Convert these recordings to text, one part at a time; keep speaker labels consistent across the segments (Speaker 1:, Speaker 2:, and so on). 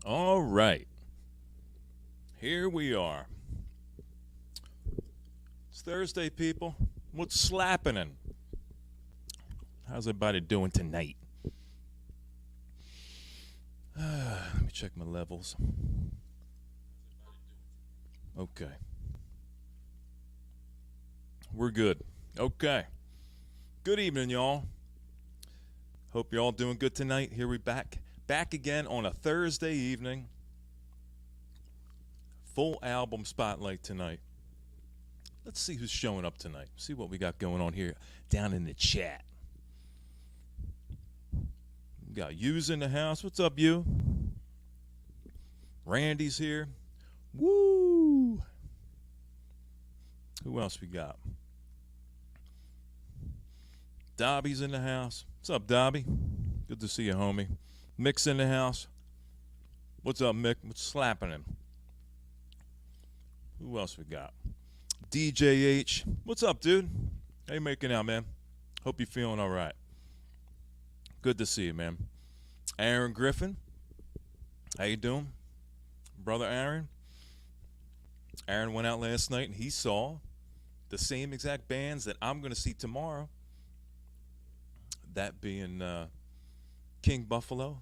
Speaker 1: All right, here we are. It's Thursday, people. What's slapping? How's everybody doing tonight? Let me check my levels. Okay, we're good. Okay, good evening, y'all. Hope you're all doing good tonight. Here we back again on a Thursday evening. Full album spotlight tonight. Let's see who's showing up tonight. See what we got going on here down in the chat. We got Yu's in the house. What's up, you? Randy's here. Woo! Who else we got? Dobby's in the house. What's up, Dobby? Good to see you, homie. Mick's in the house. What's up, Mick? What's slapping him? Who else we got? DJH. What's up, dude? How you making out, man? Hope you're feeling all right. Good to see you, man. Aaron Griffin. How you doing? Brother Aaron. Aaron went out last night and he saw the same exact bands that I'm going to see tomorrow. That being King Buffalo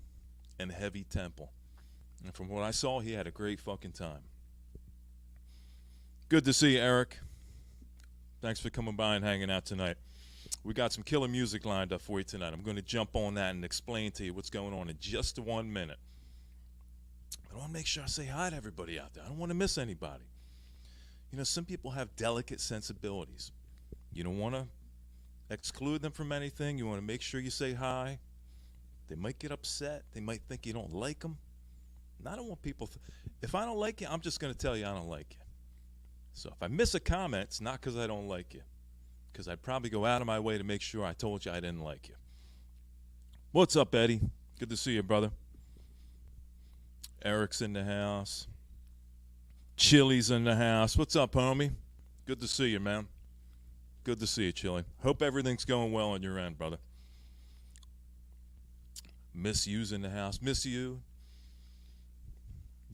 Speaker 1: and Heavy Temple. And from what I saw, he had a great fucking time. Good to see you, Eric. Thanks for coming by and hanging out tonight. We got some killer music lined up for you tonight. I'm going to jump on that and explain to you what's going on in just 1 minute. I want to make sure I say hi to everybody out there. I don't want to miss anybody. You know, some people have delicate sensibilities. You don't want to exclude them from anything. You want to make sure you say hi. They might get upset. They might think you don't like them. And I don't want people... if I don't like you, I'm just going to tell you I don't like you. So if I miss a comment, it's not because I don't like you. Because I'd probably go out of my way to make sure I told you I didn't like you. What's up, Eddie? Good to see you, brother. Eric's in the house. Chili's in the house. What's up, homie? Good to see you, man. Good to see you, Chili. Hope everything's going well on your end, brother. Miss You's in the house. Miss You,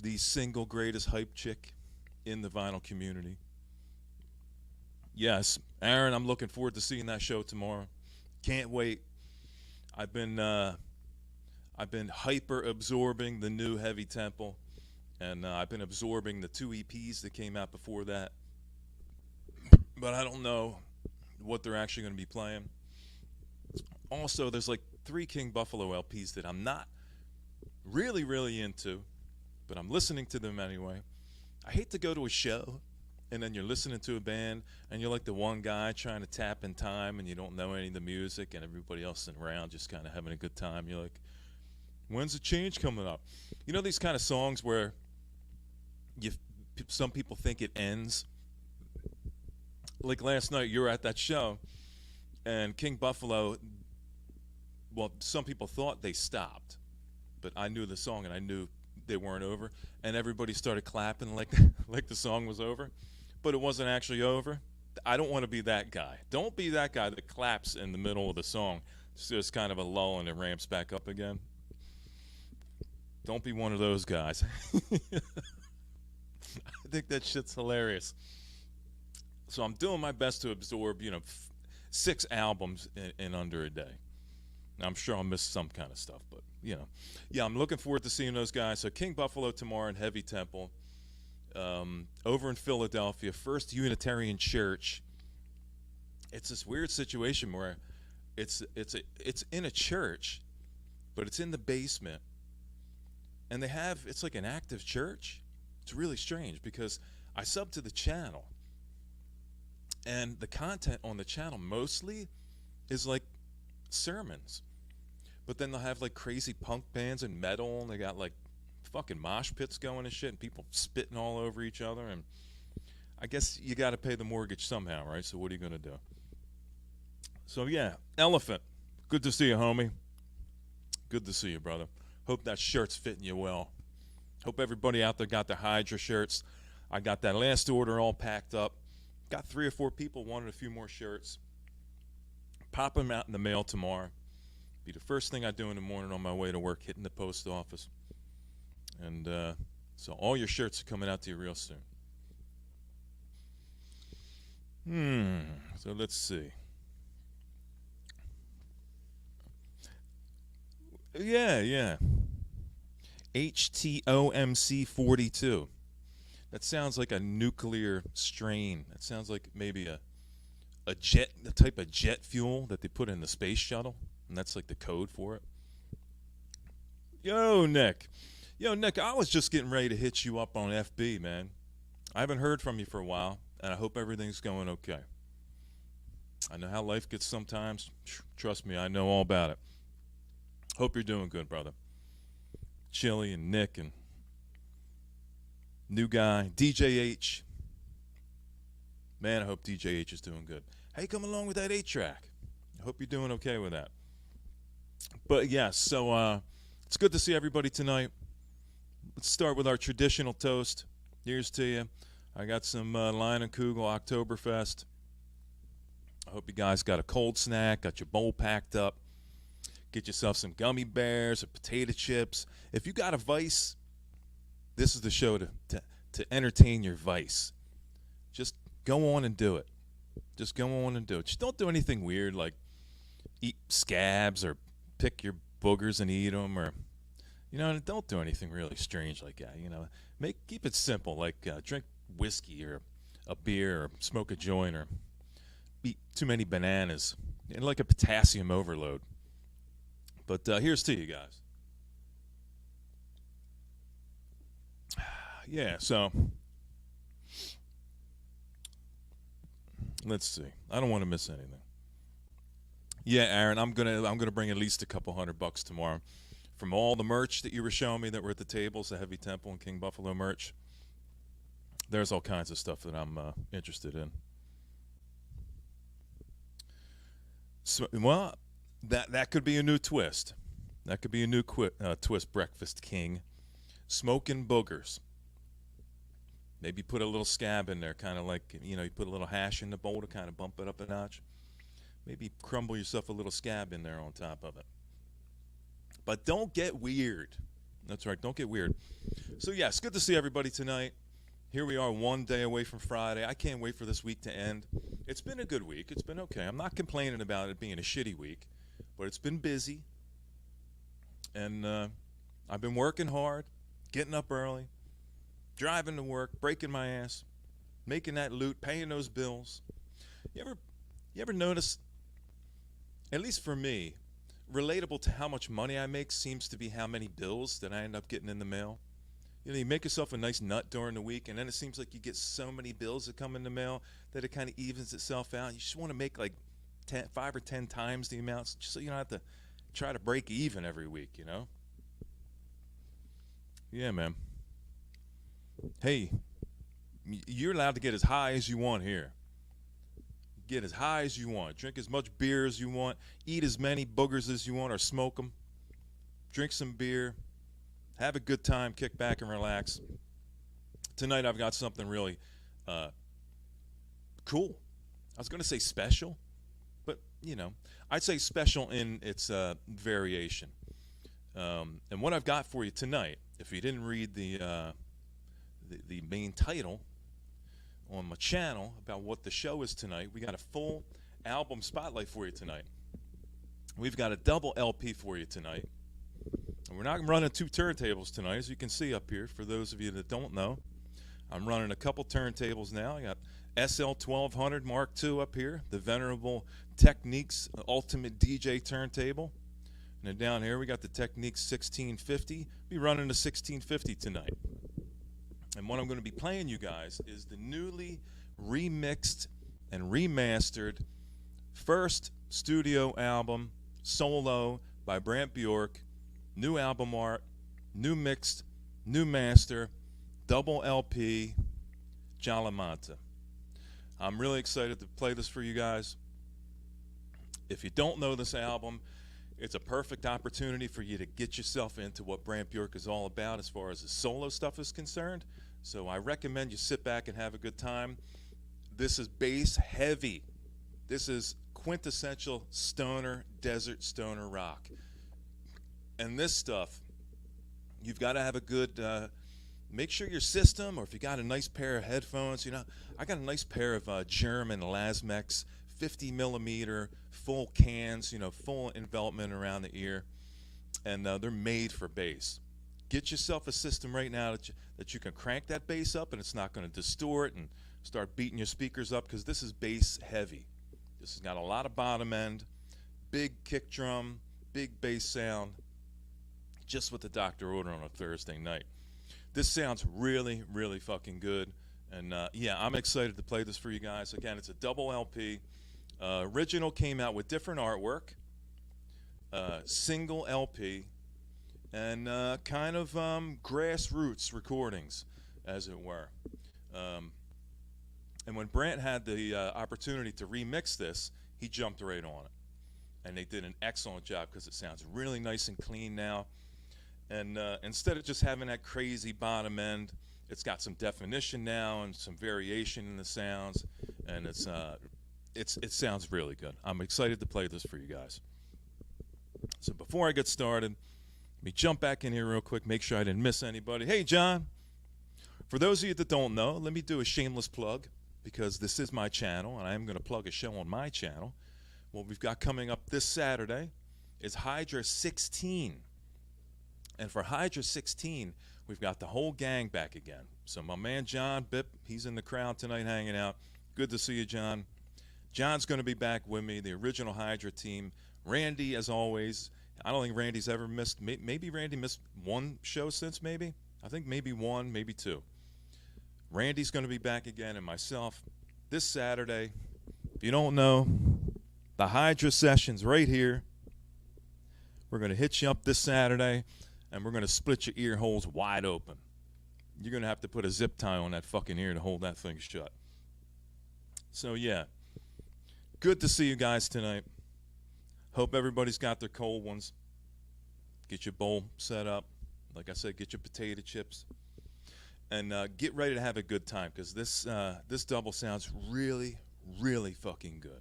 Speaker 1: the single greatest hype chick in the vinyl community. Yes, Aaron, I'm looking forward to seeing that show tomorrow. Can't wait. I've been hyper absorbing the new Heavy Temple, and I've been absorbing the 2 EPs that came out before that. But I don't know what they're actually going to be playing. Also, there's like 3 King Buffalo LPs that I'm not really into, but I'm listening to them anyway. I hate to go to a show and then you're listening to a band and you're like the one guy trying to tap in time and you don't know any of the music and everybody else is around just kind of having a good time. You're like, when's the change coming up? You know these kind of songs where some people think it ends? Like last night you were at that show and King Buffalo, well, some people thought they stopped, but I knew the song and I knew they weren't over, and everybody started clapping like like the song was over, but it wasn't actually over. I don't want to be that guy. Don't be that guy that claps in the middle of the song. So it's kind of a lull and it ramps back up again. Don't be one of those guys. I think that shit's hilarious. So I'm doing my best to absorb, 6 albums in under a day. Now, I'm sure I'll miss some kind of stuff, but, Yeah, I'm looking forward to seeing those guys. So King Buffalo tomorrow and Heavy Temple. Over in Philadelphia, First Unitarian Church. It's this weird situation where it's in a church, but it's in the basement. And it's like an active church. It's really strange because I sub to the channel. And the content on the channel mostly is like sermons. But then they'll have like crazy punk bands and metal, and they got like fucking mosh pits going and shit, and people spitting all over each other. And I guess you got to pay the mortgage somehow, right? So what are you going to do? So yeah, Elephant. Good to see you, homie. Good to see you, brother. Hope that shirt's fitting you well. Hope everybody out there got their Hydra shirts. I got that last order all packed up. Got 3 or 4 people wanted a few more shirts. Pop them out in the mail tomorrow. Be the first thing I do in the morning on my way to work, hitting the post office. And so all your shirts are coming out to you real soon. So let's see. Yeah. HTOMC 42. That sounds like a nuclear strain. That sounds like maybe a jet, the type of jet fuel that they put in the space shuttle, and that's like the code for it. Yo, Nick. Yo, Nick, I was just getting ready to hit you up on FB, man. I haven't heard from you for a while, and I hope everything's going okay. I know how life gets sometimes. Trust me, I know all about it. Hope you're doing good, brother. Chili and Nick and new guy, DJH. Man, I hope DJH is doing good. How you coming along with that 8-track? I hope you're doing okay with that. But yeah, so it's good to see everybody tonight. Let's start with our traditional toast. Here's to you. I got some Lion and Kugel Oktoberfest. I hope you guys got a cold snack, got your bowl packed up. Get yourself some gummy bears or potato chips. If you got a vice, this is the show to entertain your vice. Just go on and do it. Just go on and do it. Just don't do anything weird like eat scabs or pick your boogers and eat them, or don't do anything really strange like that. Keep it simple, like drink whiskey or a beer or smoke a joint or eat too many bananas and like a potassium overload. But here's to you guys. Yeah, so let's see. I don't want to miss anything. Yeah, Aaron, I'm gonna bring at least a couple $100 tomorrow from all the merch that you were showing me that were at the tables, the Heavy Temple and King Buffalo merch. There's all kinds of stuff that I'm interested in. So, well, that could be a new twist. That could be a new twist, Breakfast King. Smoking boogers. Maybe put a little scab in there, kind of like, you put a little hash in the bowl to kind of bump it up a notch. Maybe crumble yourself a little scab in there on top of it. But don't get weird. That's right, don't get weird. So, yeah, it's good to see everybody tonight. Here we are, one day away from Friday. I can't wait for this week to end. It's been a good week. It's been okay. I'm not complaining about it being a shitty week, but it's been busy. And I've been working hard, getting up early, driving to work, breaking my ass, making that loot, paying those bills. You ever notice, at least for me, relatable to how much money I make seems to be how many bills that I end up getting in the mail? You make yourself a nice nut during the week, and then it seems like you get so many bills that come in the mail that it kind of evens itself out. You just want to make like 5 or 10 times the amounts, just so you don't have to try to break even every week, Yeah, man. Hey, you're allowed to get as high as you want here. Get as high as you want. Drink as much beer as you want. Eat as many boogers as you want, or smoke them. Drink some beer. Have a good time. Kick back and relax. Tonight I've got something really cool. I was going to say special, but, I'd say special in its variation. And what I've got for you tonight, if you didn't read the main title on my channel about what the show is tonight, we got a full album spotlight for you tonight. We've got a double LP for you tonight. And we're not running 2 turntables tonight, as you can see up here. For those of you that don't know, I'm running a couple turntables now. I got SL1200 Mark II up here, the venerable Technics Ultimate DJ turntable. And then down here we got the Technics 1650. Be running the 1650 tonight. And what I'm going to be playing you guys is the newly remixed and remastered first studio album, solo, by Brant Bjork. New album art, new mixed, new master, double LP, Jalamanta. I'm really excited to play this for you guys. If you don't know this album, it's a perfect opportunity for you to get yourself into what Brant Bjork is all about as far as the solo stuff is concerned. So I recommend you sit back and have a good time. This is bass heavy. This is quintessential stoner, desert stoner rock. And this stuff You've got to have a good, make sure your system, or if you got a nice pair of headphones, I got a nice pair of German Lasmex 50 millimeter full cans, full envelopment around the ear, and they're made for bass. Get yourself a system right now that you can crank that bass up and it's not going to distort and start beating your speakers up, because this is bass heavy. This has got a lot of bottom end, big kick drum, big bass sound, just what the doctor ordered on a Thursday night. This sounds really, really fucking good. And yeah, I'm excited to play this for you guys. Again, it's a double LP. Original came out with different artwork, single LP, and kind of grassroots recordings, as it were. And when Brant had the opportunity to remix this, he jumped right on it. And they did an excellent job, because it sounds really nice and clean now. And instead of just having that crazy bottom end, it's got some definition now and some variation in the sounds, and it sounds really good. I'm excited to play this for you guys. So before I get started, let me jump back in here real quick, make sure I didn't miss anybody. Hey, John. For those of you that don't know, let me do a shameless plug, because this is my channel, and I am going to plug a show on my channel. What we've got coming up this Saturday is Hydra 16. And for Hydra 16, we've got the whole gang back again. So my man John Bipp, he's in the crowd tonight hanging out. Good to see you, John. John's going to be back with me, the original Hydra team. Randy, as always. I don't think Randy's ever missed. Maybe Randy missed one show since, maybe. I think maybe one, maybe two. Randy's going to be back again, and myself this Saturday. If you don't know, the Hydra session's right here. We're going to hit you up this Saturday, and we're going to split your ear holes wide open. You're going to have to put a zip tie on that fucking ear to hold that thing shut. So, yeah. Good to see you guys tonight. Hope everybody's got their cold ones. Get your bowl set up. Like I said, get your potato chips. And get ready to have a good time, because this double sounds really, really fucking good.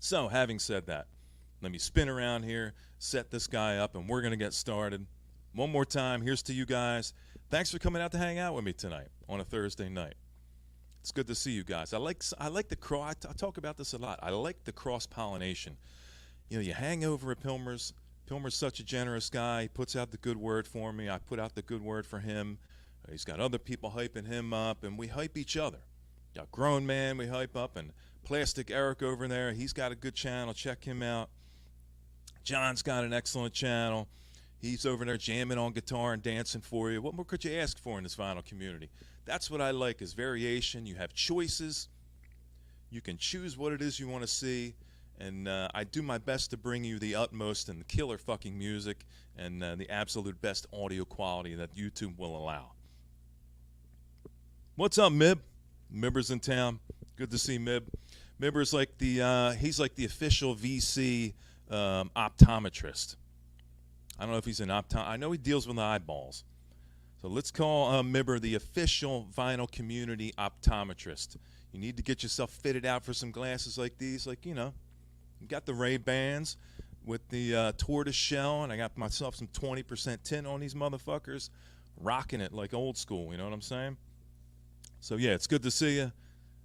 Speaker 1: So, having said that, let me spin around here, set this guy up, and we're going to get started. One more time, here's to you guys. Thanks for coming out to hang out with me tonight on a Thursday night. It's good to see you guys. I like the cross. I talk about this a lot. I like the cross-pollination. You hang over at Pilmer's. Pilmer's such a generous guy. He puts out the good word for me. I put out the good word for him. He's got other people hyping him up, and we hype each other. Got Grown Man we hype up, and Plastic Eric over there. He's got a good channel. Check him out. John's got an excellent channel. He's over there jamming on guitar and dancing for you. What more could you ask for in this vinyl community? That's what I like, is variation. You have choices. You can choose what it is you want to see. And I do my best to bring you the utmost and the killer fucking music and the absolute best audio quality that YouTube will allow. What's up, Mib? Mibber's in town. Good to see Mib. Mibber's like he's like the official VC optometrist. I don't know if he's an I know he deals with the eyeballs. So let's call Mibber the official vinyl community optometrist. You need to get yourself fitted out for some glasses like these. Like, you got the Ray-Bans with the tortoise shell, and I got myself some 20% tint on these motherfuckers. Rocking it like old school, you know what I'm saying? So, yeah, it's good to see you.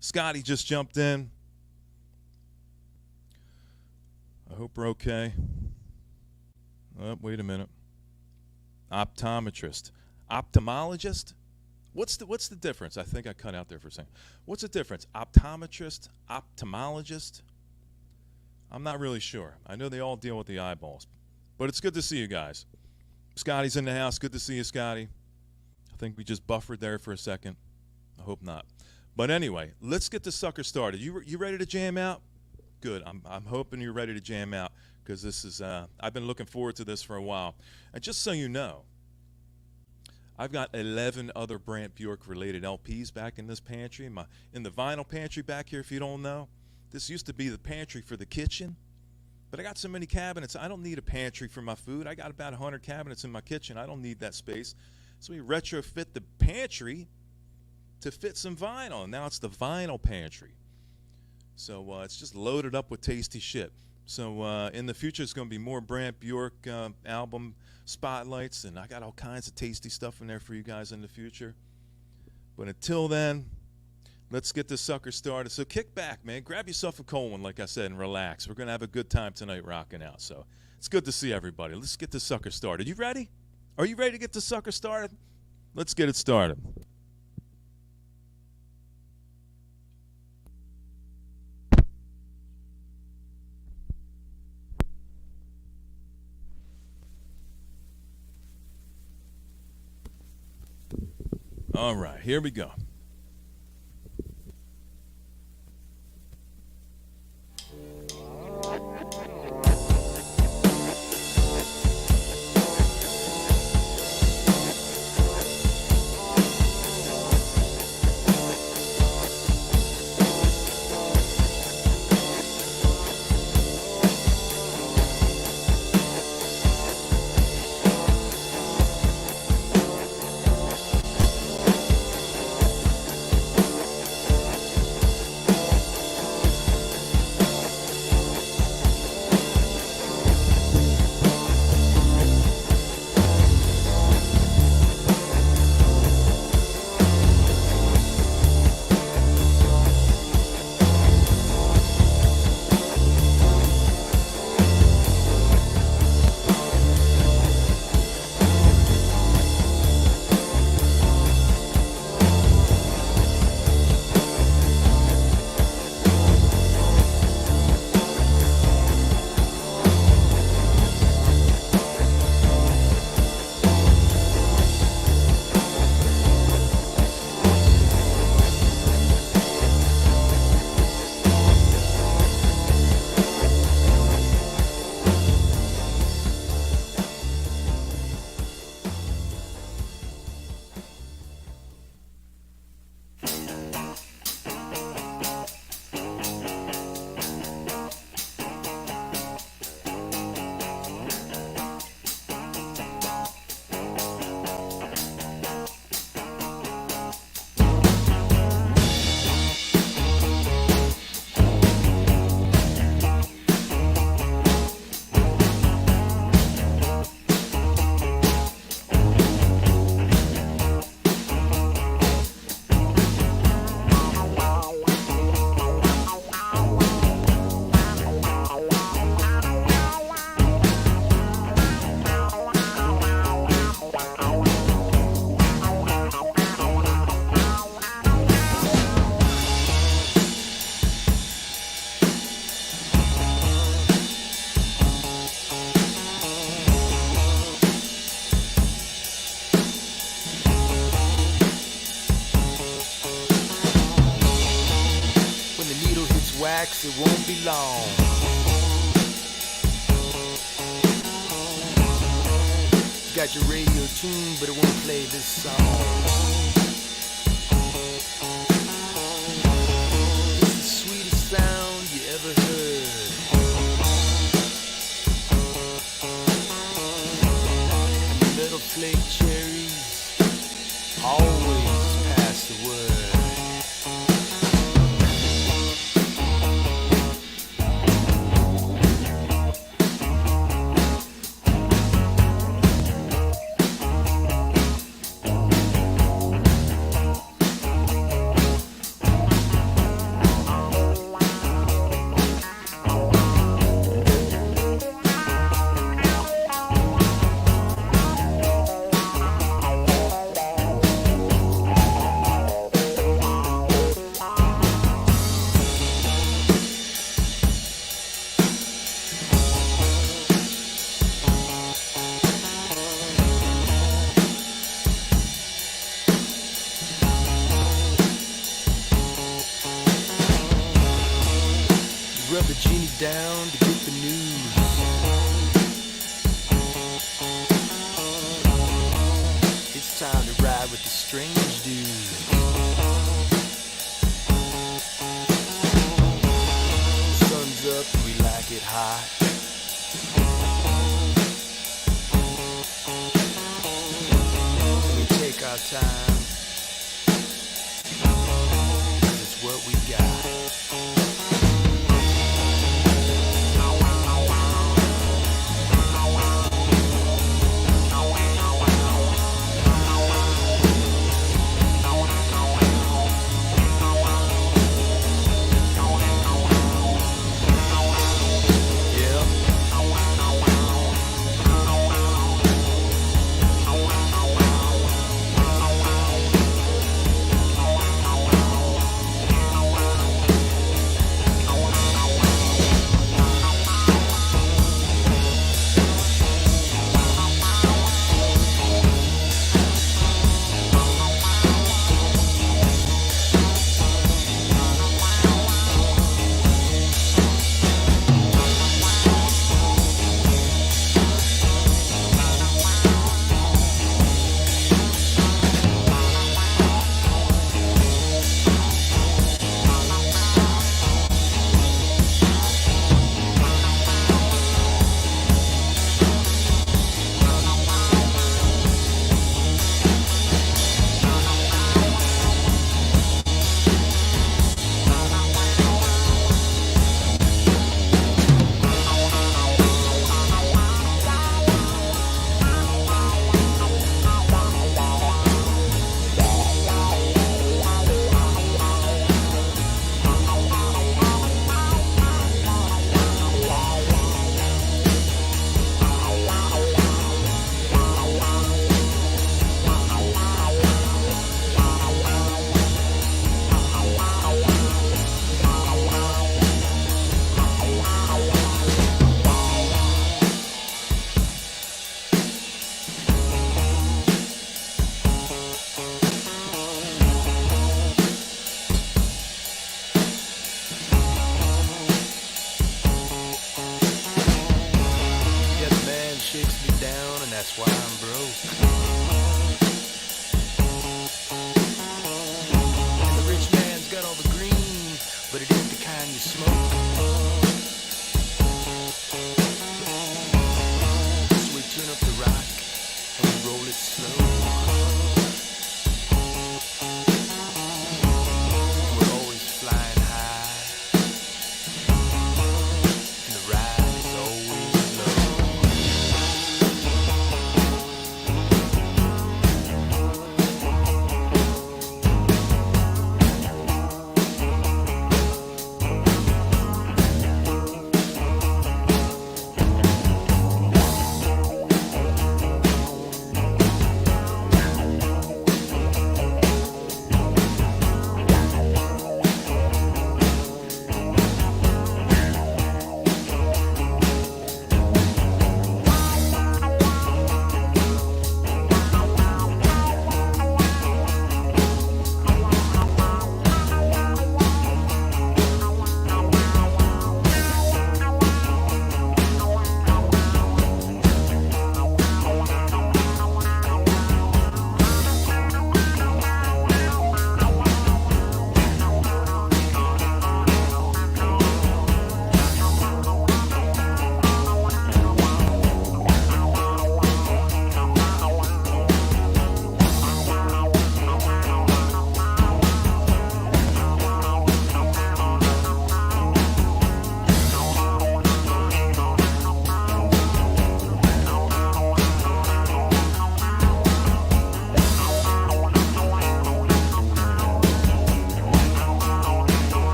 Speaker 1: Scotty just jumped in. I hope we're okay. Oh, wait a minute. Optometrist. Ophthalmologist? What's the difference? I think I cut out there for a second. What's the difference? Optometrist? Ophthalmologist? I'm not really sure. I know they all deal with the eyeballs. But it's good to see you guys. Scotty's in the house. Good to see you, Scotty. I think we just buffered there for a second. I hope not. But anyway, let's get the sucker started. You ready to jam out? Good. I'm hoping you're ready to jam out, because this is I've been looking forward to this for a while. And just so you know, I've got 11 other Brant Bjork related LPs back in this pantry. In the vinyl pantry back here, if you don't know. This used to be the pantry for the kitchen, but I got so many cabinets. I don't need a pantry for my food. I got about 100 cabinets in my kitchen. I don't need that space. So we retrofit the pantry to fit some vinyl. And now it's the vinyl pantry. So it's just loaded up with tasty shit. So in the future, it's going to be more Brant Bjork album spotlights, and I got all kinds of tasty stuff in there for you guys in the future. But until then, let's get this sucker started. So kick back, man. Grab yourself a cold one, like I said, and relax. We're going to have a good time tonight rocking out. So it's good to see everybody. Let's get this sucker started. You ready? Are you ready to get this sucker started? Let's get it started. All right, here we go.
Speaker 2: It won't be long. You got your radio tuned, but it won't play this song. It's the sweetest sound you ever heard. And the little flake cherries always pass the word. Rub the genie down to get the news. It's time to ride with the strange dude. Sun's up, we like it hot. We take our time. It's what we got.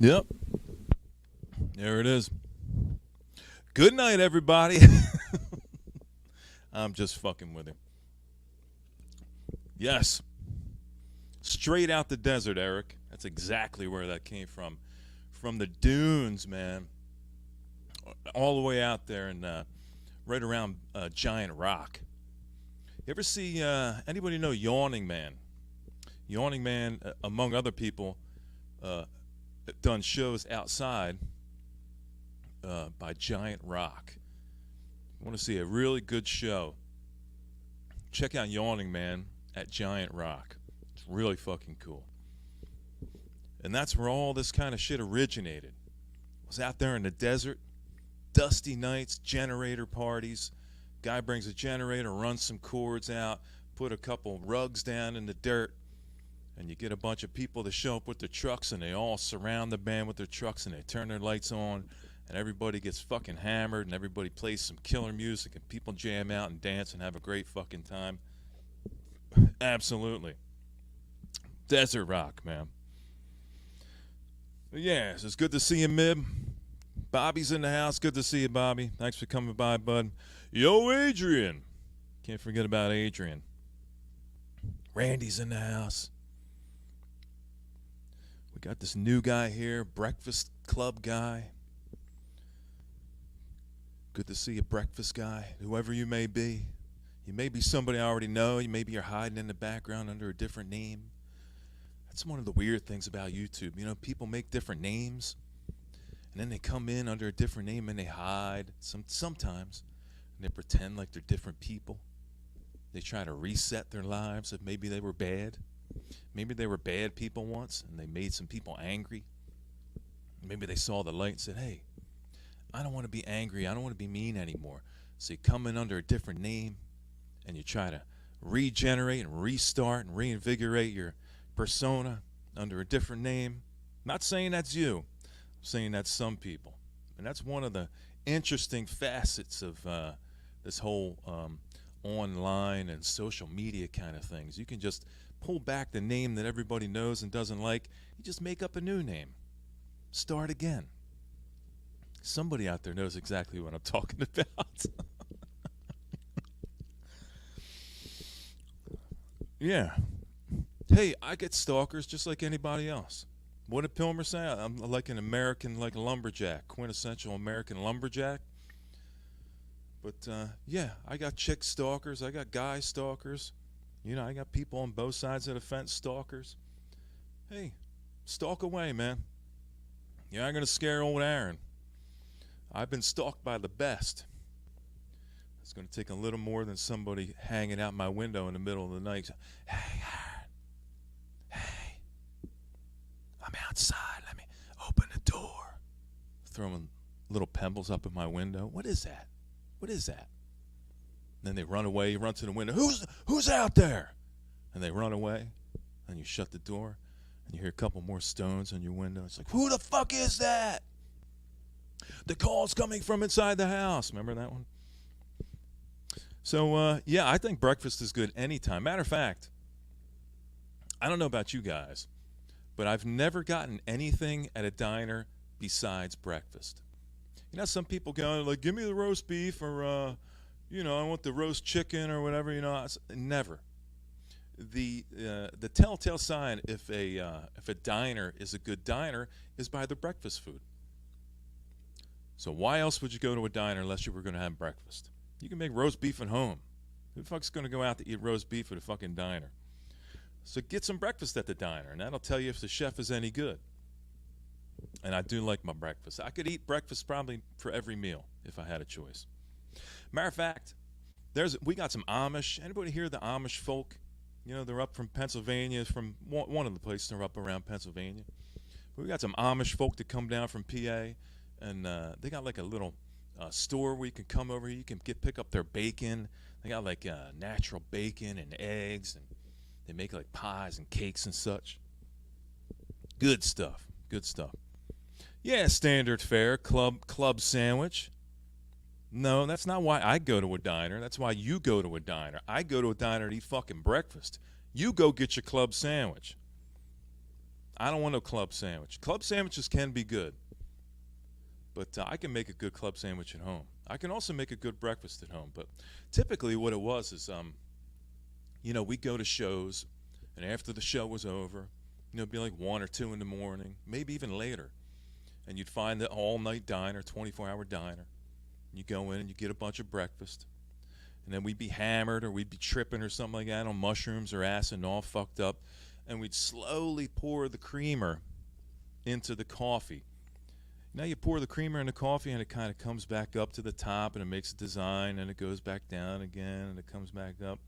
Speaker 1: Yep. There it is. Good night, everybody. I'm just fucking with him. Yes. Straight out the desert, Eric. That's exactly where that came from. From the dunes, man. All the way out there and right around Giant Rock. You ever see anybody know Yawning Man? Yawning Man, among other people, done shows outside by Giant Rock. I want to see a really good show. Check out Yawning Man at Giant Rock. It's really fucking cool. And that's where all this kind of shit originated. It was out there in the desert, dusty nights, generator parties. Guy brings a generator, runs some cords out, put a couple rugs down in the dirt, and you get a bunch of people to show up with their trucks, and they all surround the band with their trucks, and they turn their lights on, and everybody gets fucking hammered, and everybody plays some killer music, and people jam out and dance and have a great fucking time. Absolutely. Desert rock, man. But yeah, it's good to see you, Mib. Bobby's in the house. Good to see you, Bobby. Thanks for coming by, bud. Yo, Adrian. Can't forget about Adrian. Randy's in the house. We got this new guy here, Breakfast Club guy. Good to see you, Breakfast guy, whoever you may be. You may be somebody I already know. Maybe you're hiding in the background under a different name. That's one of the weird things about YouTube. You know, people make different names, and then they come in under a different name and they hide sometimes, and they pretend like they're different people. They try to reset their lives if maybe they were bad. Maybe they were bad people once, and they made some people angry. Maybe they saw the light and said, hey, I don't want to be angry. I don't want to be mean anymore. So you come in under a different name, and you try to regenerate and restart and reinvigorate your persona under a different name. Not saying that's you. I'm saying that's some people. And that's one of the interesting facets of this whole online and social media kind of things. You can just pull back the name that everybody knows and doesn't like. You just make up a new name. Start again. Somebody out there knows exactly what I'm talking about. Yeah. Hey, I get stalkers just like anybody else. What did Pilmer say? I'm like an American, like a lumberjack, quintessential American lumberjack. But yeah, I got chick stalkers. I got guy stalkers. You know, I got people on both sides of the fence stalkers. Hey, stalk away, man. You're not going to scare old Aaron. I've been stalked by the best. It's going to take a little more than somebody hanging out my window in the middle of the night. Hey, Aaron. Hey, I'm outside. Let me open the door. Throwing little pebbles up in my window. What is that? What is that? And then they run away. You run to the window. Who's out there? And they run away. And you shut the door. And you hear a couple more stones on your window. It's like, who the fuck is that? The call's coming from inside the house. Remember that one? So, yeah, I think breakfast is good anytime. Matter of fact, I don't know about you guys, but I've never gotten anything at a diner besides breakfast. You know, some people go, like, give me the roast beef or, you know, I want the roast chicken or whatever, you know. Never. The telltale sign if a diner is a good diner is by the breakfast food. So why else would you go to a diner unless you were going to have breakfast? You can make roast beef at home. Who the fuck's going to go out to eat roast beef at a fucking diner? So get some breakfast at the diner, and that'll tell you if the chef is any good. And I do like my breakfast. I could eat breakfast probably for every meal if I had a choice. Matter of fact, we got some Amish. Anybody hear the Amish folk? You know, they're up from Pennsylvania, from one of the places. They're up around Pennsylvania. We got some Amish folk that come down from PA, and they got like a little store where you can come over here. You can pick up their bacon. They got like natural bacon and eggs, and they make like pies and cakes and such. Good stuff. Good stuff. Yeah, standard fare, club sandwich. No, that's not why I go to a diner. That's why you go to a diner. I go to a diner to eat fucking breakfast. You go get your club sandwich. I don't want no club sandwich. Club sandwiches can be good, but I can make a good club sandwich at home. I can also make a good breakfast at home. But typically, what it was is, we go to shows, and after the show was over, it'd be like 1 or 2 in the morning, maybe even later, and you'd find the all-night diner, 24-hour diner. You go in and you get a bunch of breakfast, and then we'd be hammered or we'd be tripping or something like that on mushrooms or acid and all fucked up, and we'd slowly pour the creamer into the coffee. Now you pour the creamer in the coffee and it kind of comes back up to the top and it makes a design and it goes back down again and it comes back up,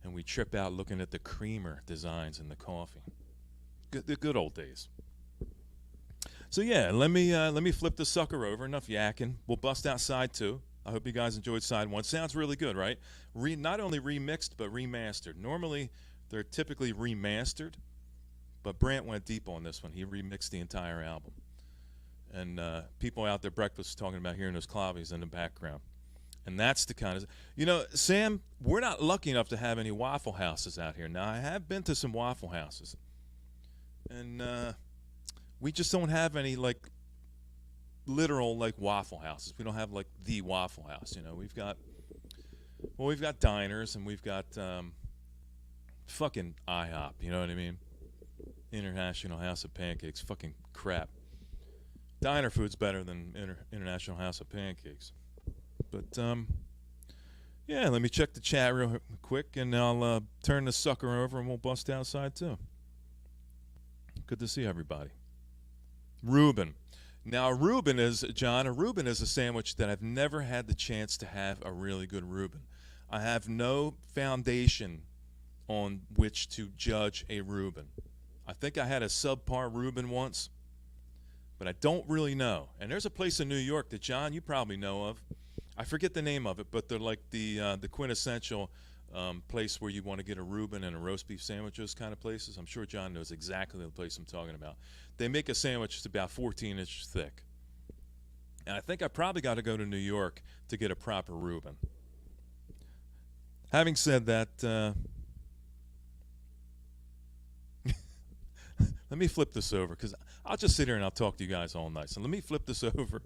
Speaker 1: and we trip out looking at the creamer designs in the coffee. The good old days. So yeah, let me flip this sucker over. Enough yakking. We'll bust out side 2. I hope you guys enjoyed side 1. Sounds really good, right? Not only remixed but remastered. Normally they're typically remastered, but Brant went deep on this one. He remixed the entire album, and people out there breakfast talking about hearing those clavies in the background. And that's the kind of, Sam, we're not lucky enough to have any Waffle Houses out here. Now I have been to some Waffle Houses, and we just don't have any like literal like Waffle Houses. We don't have like the Waffle House. We've got diners, and we've got fucking IHOP. You know what I mean? International House of Pancakes. Fucking crap. Diner food's better than International House of Pancakes. But yeah, let me check the chat real quick, and I'll turn the sucker over, and we'll bust outside too. Good to see everybody. Reuben. Now, a Reuben is a sandwich that I've never had the chance to have a really good Reuben. I have no foundation on which to judge a Reuben. I think I had a subpar Reuben once, but I don't really know. And there's a place in New York that, John, you probably know of. I forget the name of it, but they're like the quintessential place where you want to get a Reuben and a roast beef sandwich, those kind of places. I'm sure John knows exactly the place I'm talking about. They make a sandwich that's about 14 inches thick. And I think I probably got to go to New York to get a proper Reuben. Having said that, let me flip this over, because I'll just sit here and I'll talk to you guys all night. So let me flip this over.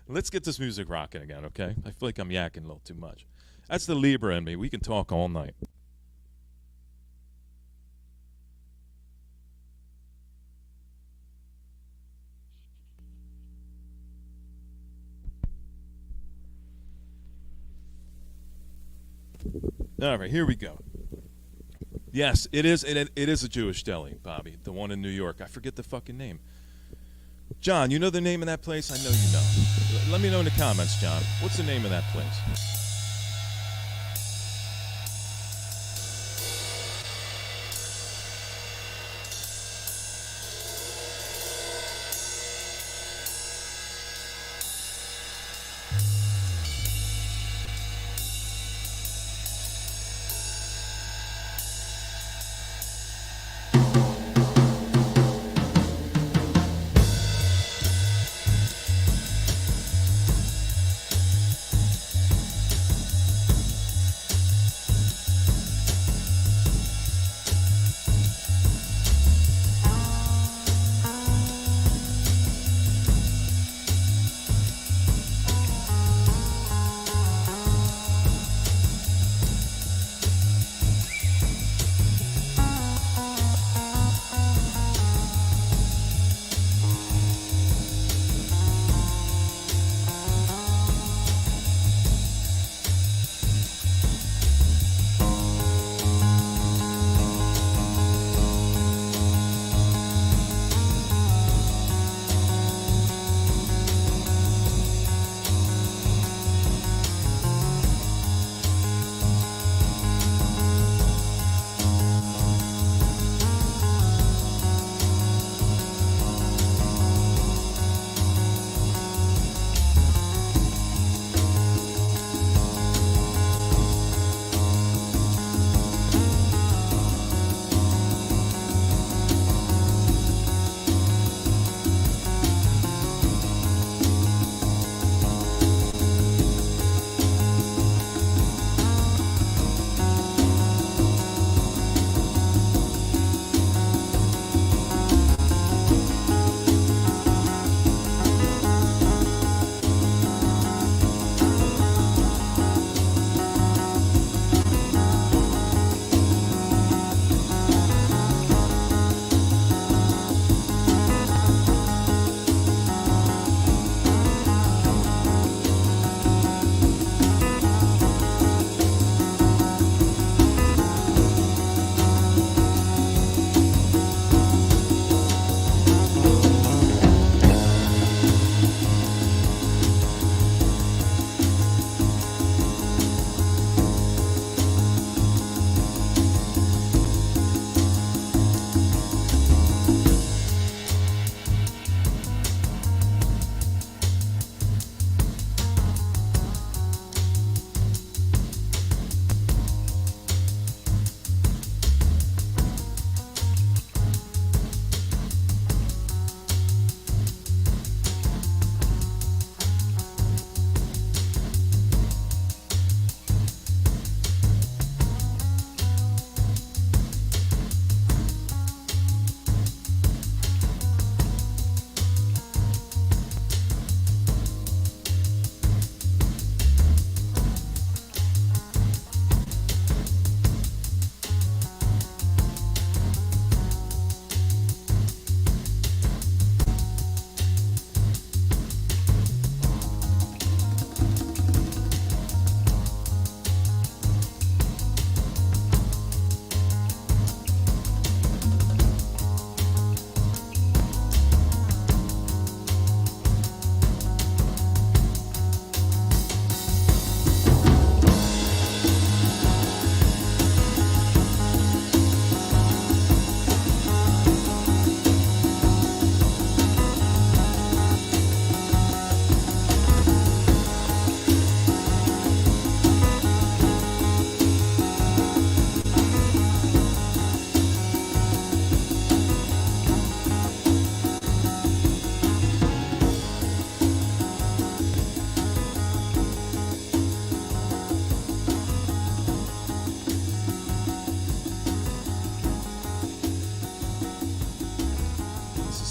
Speaker 1: Let's get this music rocking again, okay? I feel like I'm yakking a little too much. That's the Libra in me. We can talk all night. All right, here we go. Yes, it is a Jewish deli, Bobby, the one in New York. I forget the fucking name. John, you know the name of that place? I know you know. Let me know in the comments, John. What's the name of that place?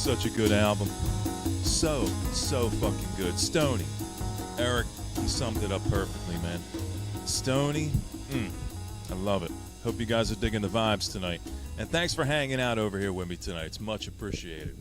Speaker 1: such a good album. So fucking good. Stony. Eric, he summed it up perfectly, man. Stony, I love it. Hope you guys are digging the vibes tonight. And thanks for hanging out over here with me tonight. It's much appreciated.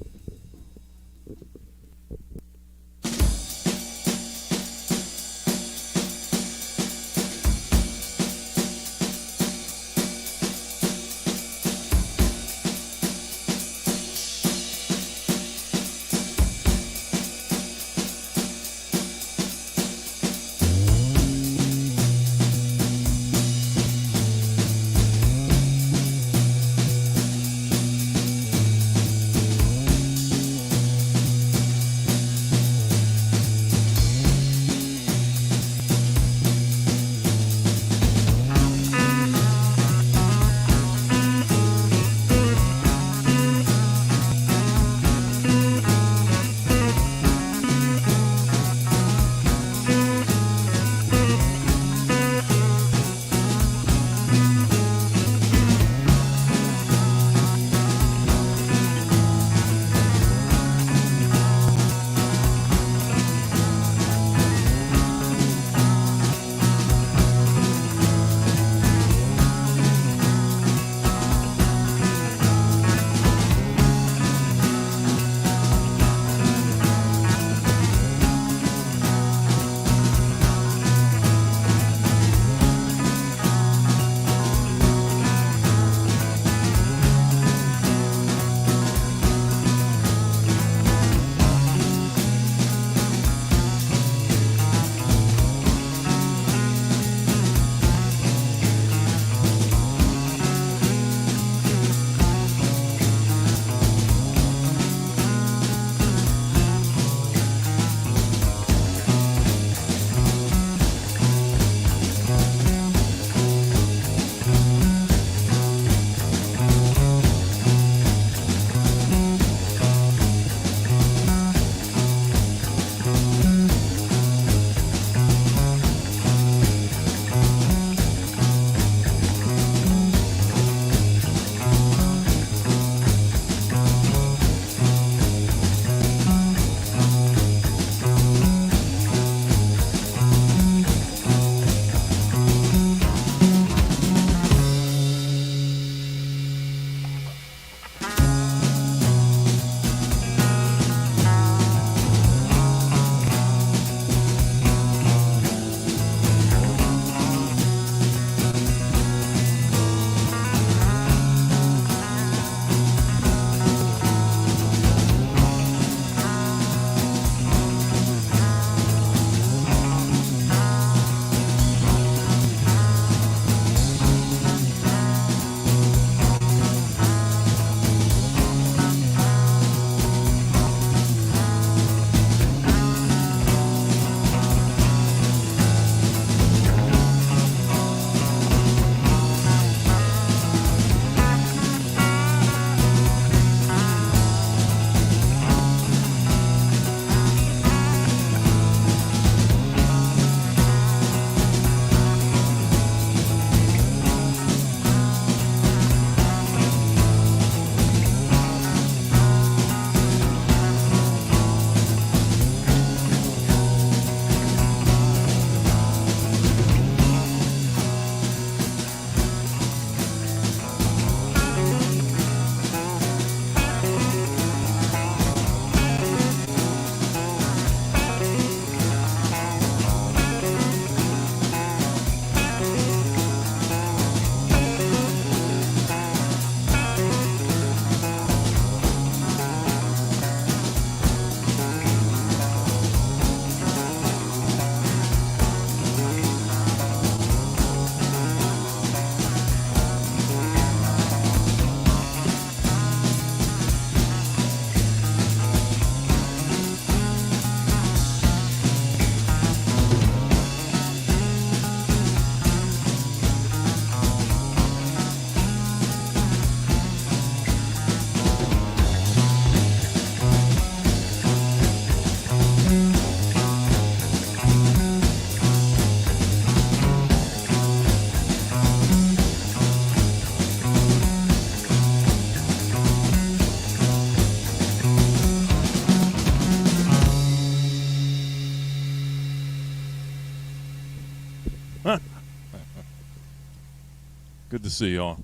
Speaker 1: Good to see y'all.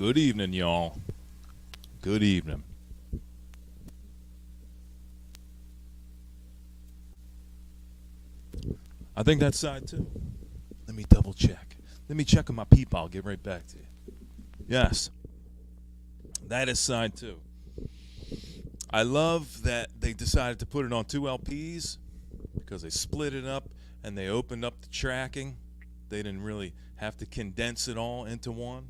Speaker 1: Good evening, y'all. Good evening. I think that's side two. Let me double check. Let me check on my people. I'll get right back to you. Yes, that is side two. I love that they decided to put it on two LPs because they split it up and they opened up the tracking. They didn't really have to condense it all into one.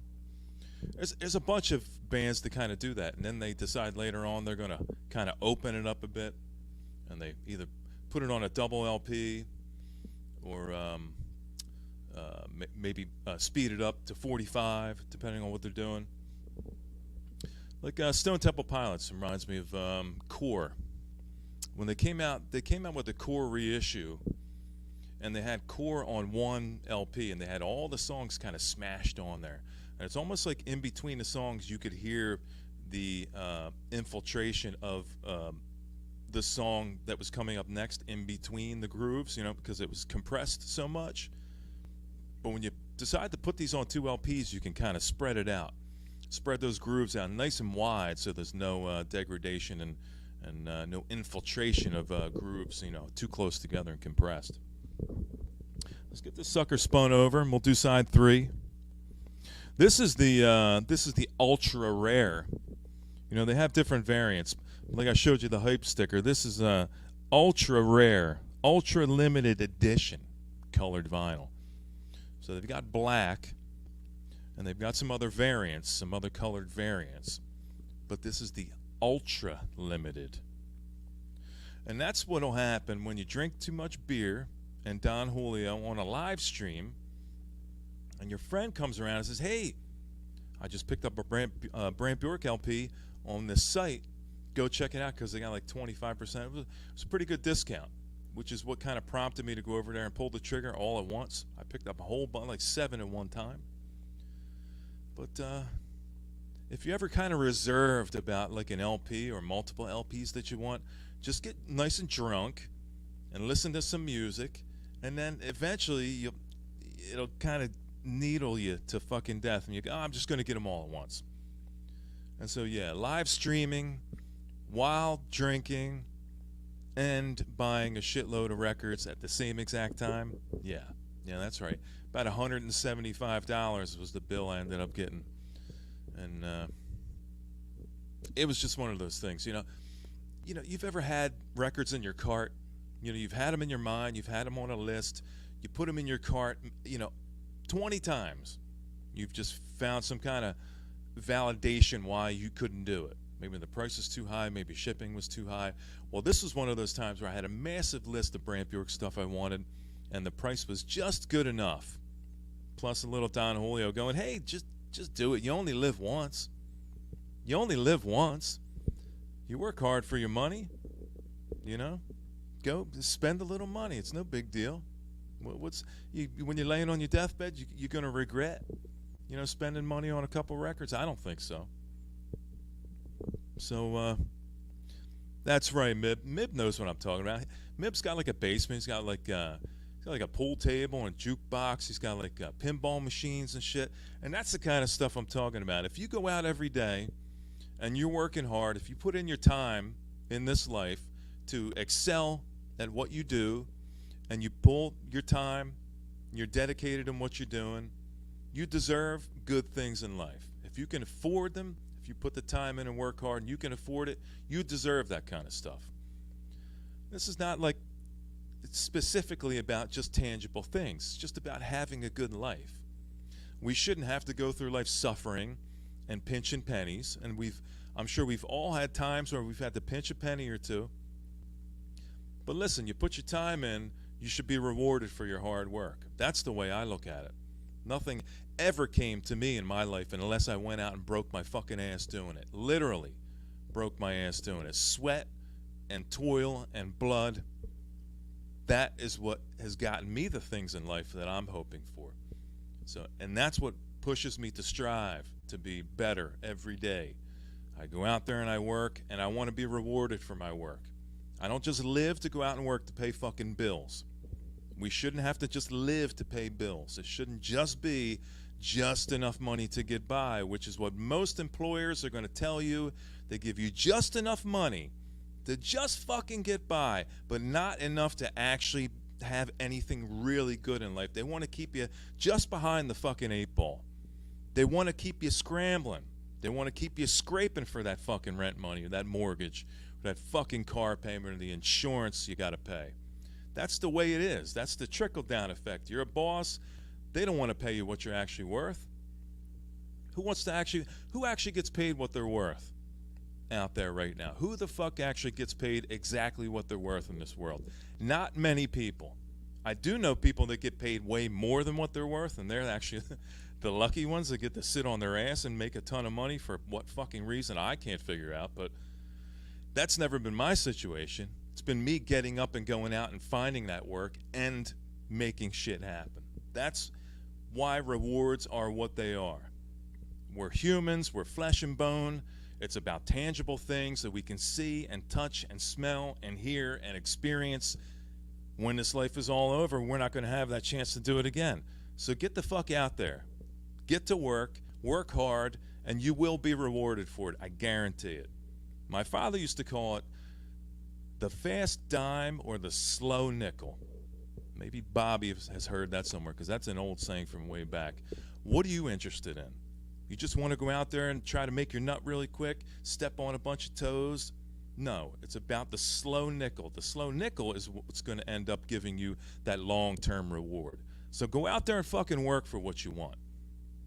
Speaker 1: There's a bunch of bands that kind of do that, and then they decide later on they're going to kind of open it up a bit, and they either put it on a double LP or maybe speed it up to 45, depending on what they're doing. Like Stone Temple Pilots reminds me of Core. When they came out with the Core reissue, and they had Core on one LP, and they had all the songs kind of smashed on there. And it's almost like in between the songs, you could hear the infiltration of the song that was coming up next in between the grooves, because it was compressed so much. But when you decide to put these on two LPs, you can kind of spread it out. Spread those grooves out nice and wide so there's no degradation and no infiltration of grooves, too close together and compressed. Let's get this sucker spun over and we'll do side three. This is the ultra rare. They have different variants. Like I showed you the hype sticker. This is a ultra rare, ultra limited edition colored vinyl. So they've got black, and they've got some other variants, some other colored variants. But this is the ultra limited. And that's what'll happen when you drink too much beer and Don Julio on a live stream, and your friend comes around and says, "Hey, I just picked up a Brant Bjork LP on this site. Go check it out because they got like 25%. It was a pretty good discount," which is what kind of prompted me to go over there and pull the trigger all at once. I picked up a whole bunch, like 7 at one time. But if you're ever kind of reserved about like an LP or multiple LPs that you want, just get nice and drunk and listen to some music, and then eventually it'll kind of needle you to fucking death, and you go, "Oh, I'm just going to get them all at once." And so, yeah, live streaming while drinking and buying a shitload of records at the same exact time. Yeah, that's right. About $175 was the bill I ended up getting. And it was just one of those things, you've ever had records in your cart, you've had them in your mind, you've had them on a list, you put them in your cart, 20 times. You've just found some kind of validation why you couldn't do it. Maybe the price is too high, maybe shipping was too high. Well, this was one of those times where I had a massive list of Brant Bjork stuff I wanted, and the price was just good enough. Plus a little Don Julio going, "Hey, just do it. You only live once. You only live once. You work hard for your money, Go spend a little money. It's no big deal. When you're laying on your deathbed, you're going to regret, spending money on a couple records? I don't think so. So that's right, Mib. Mib knows what I'm talking about. Mib's got like a basement. He's got like a pool table and a jukebox. He's got like pinball machines and shit. And that's the kind of stuff I'm talking about. If you go out every day and you're working hard, if you put in your time in this life to excel at what you do, and you pull your time, you're dedicated in what you're doing, you deserve good things in life. If you can afford them, if you put the time in and work hard and you can afford it, you deserve that kind of stuff. This is not like it's specifically about just tangible things. It's just about having a good life. We shouldn't have to go through life suffering and pinching pennies, and I'm sure we've all had times where we've had to pinch a penny or two. But listen, you put your time in, you should be rewarded for your hard work. That's the way I look at it. Nothing ever came to me in my life unless I went out and broke my fucking ass doing it. Literally broke my ass doing it. Sweat and toil and blood. That is what has gotten me the things in life that I'm hoping for. And that's what pushes me to strive to be better every day. I go out there and I work, and I want to be rewarded for my work. I don't just live to go out and work to pay fucking bills. We shouldn't have to just live to pay bills. It shouldn't just be just enough money to get by, which is what most employers are going to tell you. They give you just enough money to just fucking get by, but not enough to actually have anything really good in life. They want to keep you just behind the fucking 8 ball. They want to keep you scrambling. They want to keep you scraping for that fucking rent money or that mortgage or that fucking car payment or the insurance you got to pay. That's the way it is. That's the trickle-down effect. You're a boss. They don't want to pay you what you're actually worth. Who actually gets paid what they're worth out there right now? Who the fuck actually gets paid exactly what they're worth in this world? Not many people. I do know people that get paid way more than what they're worth, and they're actually the lucky ones that get to sit on their ass and make a ton of money for what fucking reason I can't figure out, but that's never been my situation. It's been me getting up and going out and finding that work and making shit happen. That's why rewards are what they are. We're humans, we're flesh and bone. It's about tangible things that we can see and touch and smell and hear and experience. When this life is all over, we're not going to have that chance to do it again. So get the fuck out there. Get to work hard, and you will be rewarded for it. I guarantee it. My father used to call it the fast dime or the slow nickel. Maybe Bobby has heard that somewhere, because that's an old saying from way back. What are you interested in? You just want to go out there and try to make your nut really quick, step on a bunch of toes? No, it's about the slow nickel. The slow nickel is what's going to end up giving you that long-term reward. So go out there and fucking work for what you want,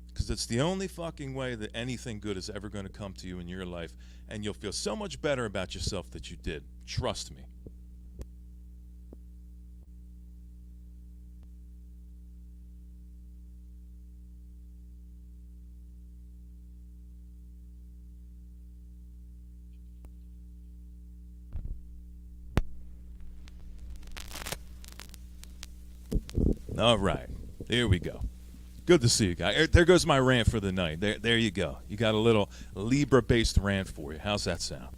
Speaker 1: because it's the only fucking way that anything good is ever going to come to you in your life, and you'll feel so much better about yourself that you did. Trust me. All right, here we go. Good to see you guys. There goes my rant for the night. There you go. You got a little Libra-based rant for you. How's that sound?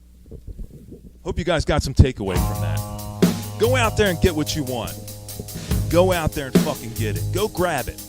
Speaker 1: Hope you guys got some takeaway from that. Go out there and get what you want. Go out there and fucking get it. Go grab it.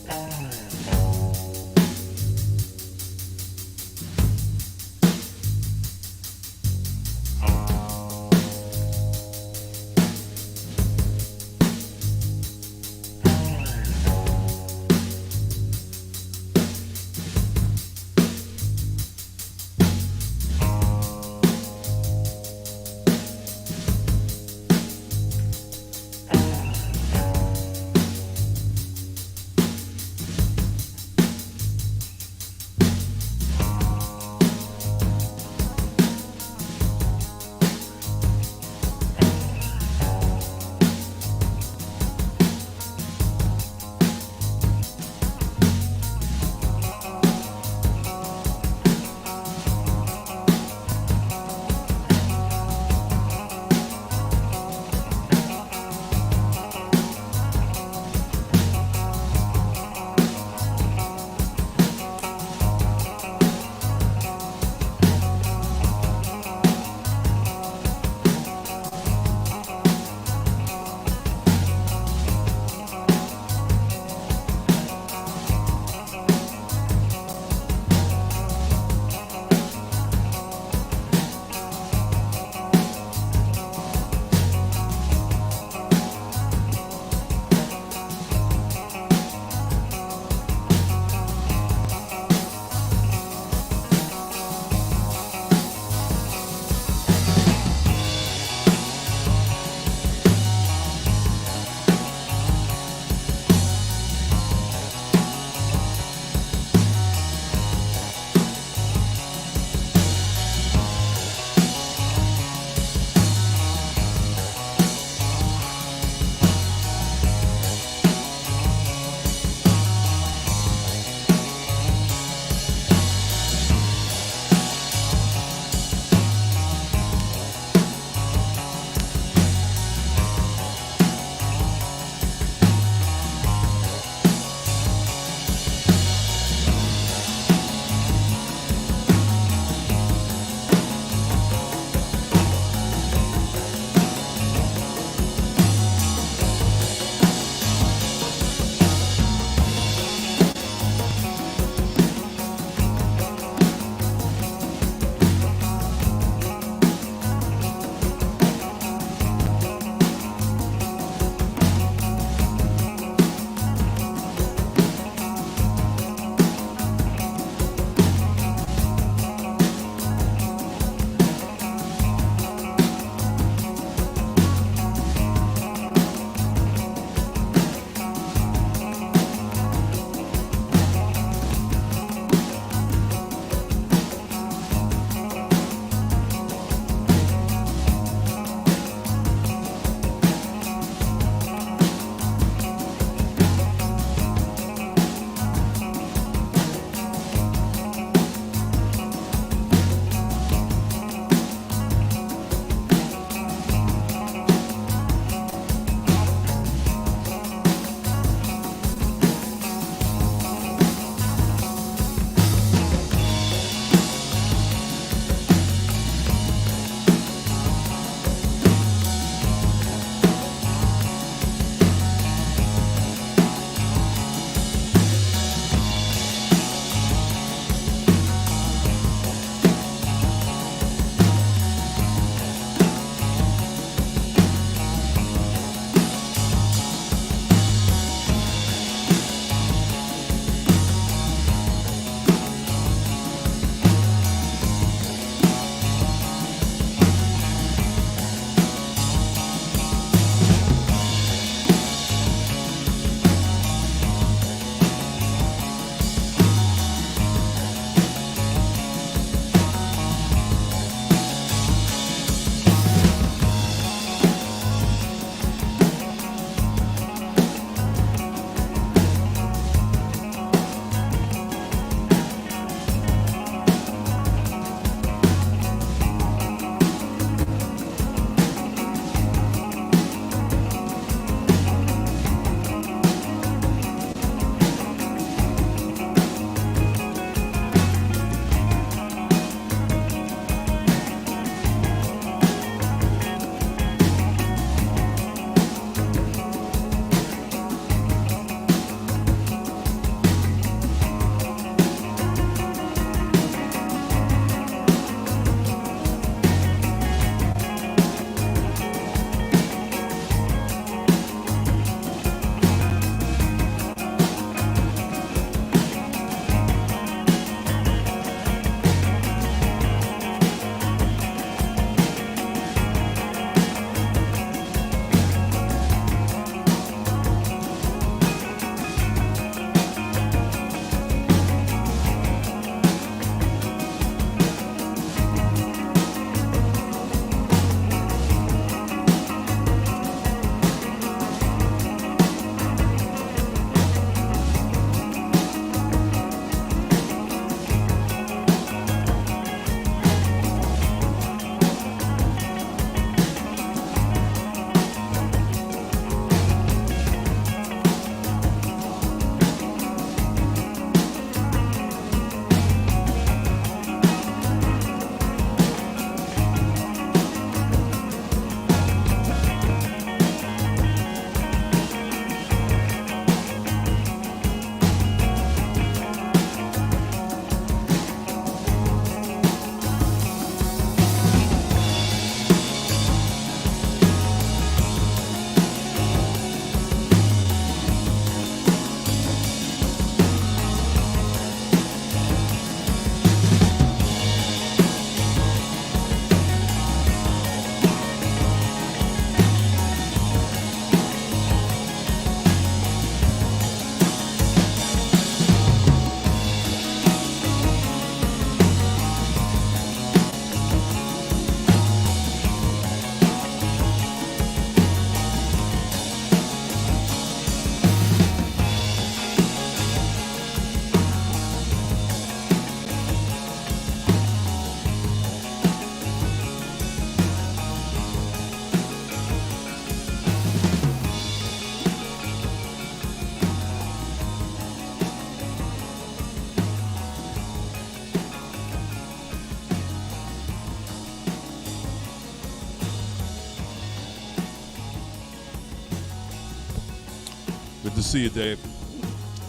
Speaker 1: to see you, Dave.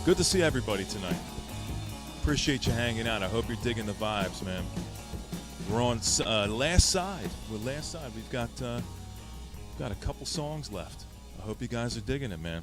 Speaker 1: Good to see everybody tonight. Appreciate you hanging out. I hope you're digging the vibes, man. We're on last side. We're last side. We've got a couple songs left. I hope you guys are digging it, man.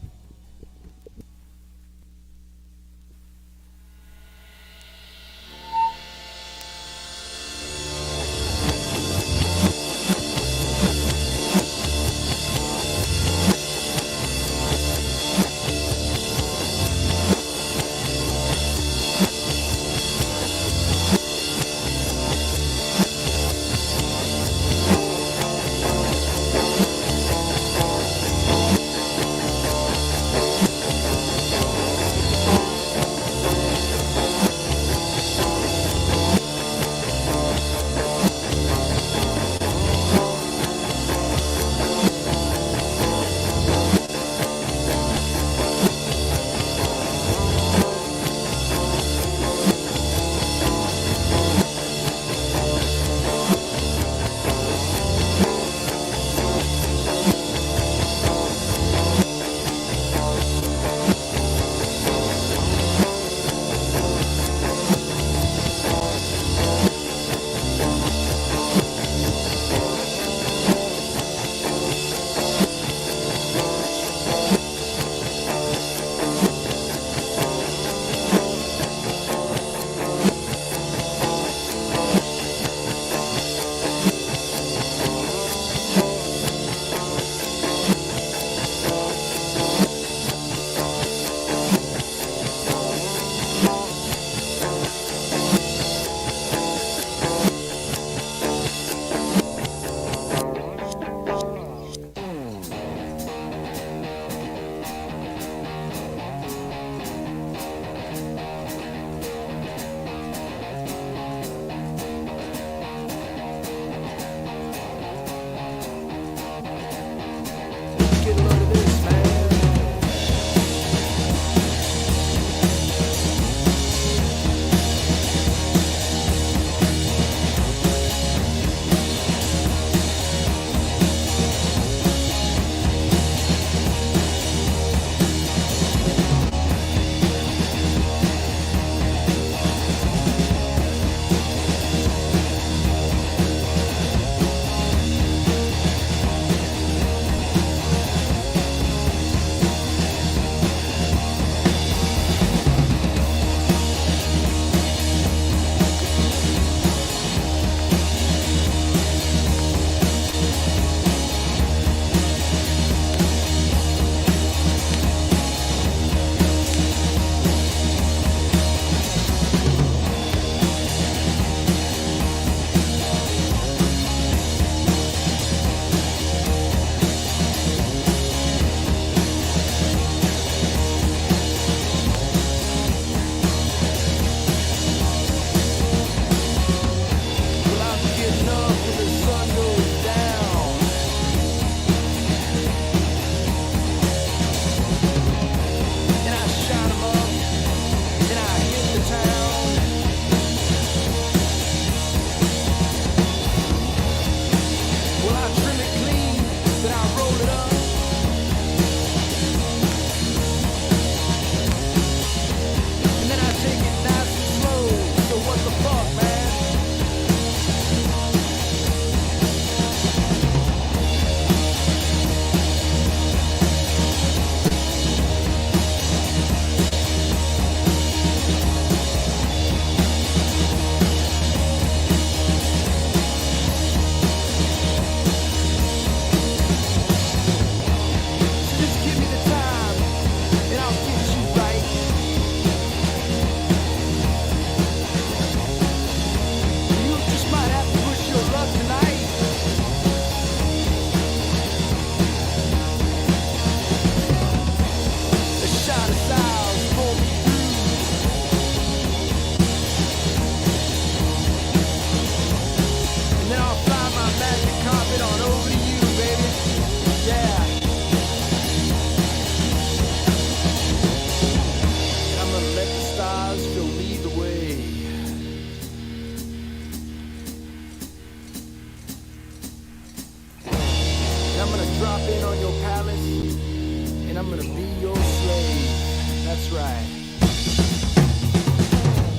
Speaker 2: I'm gonna be your slave. That's right.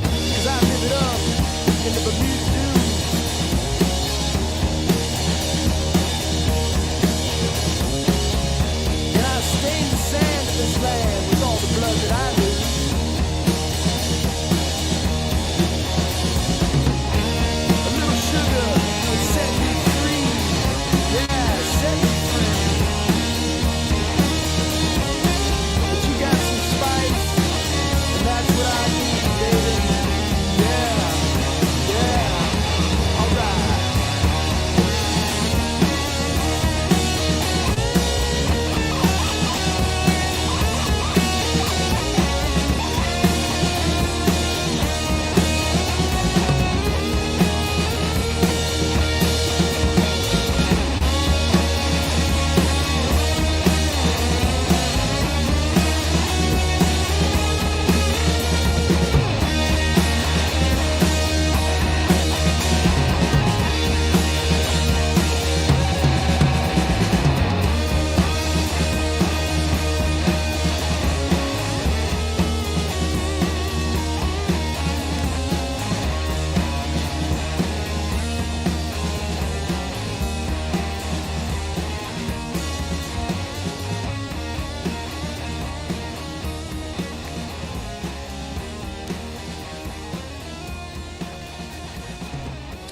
Speaker 2: 'Cause I live it up in the Bermuda Dunes. And I stain the sand of this land with all the blood that I lose. A little sugar would set me free. Yeah, set me free. But you got some spice, and that's what I need, baby. Yeah, yeah, alright.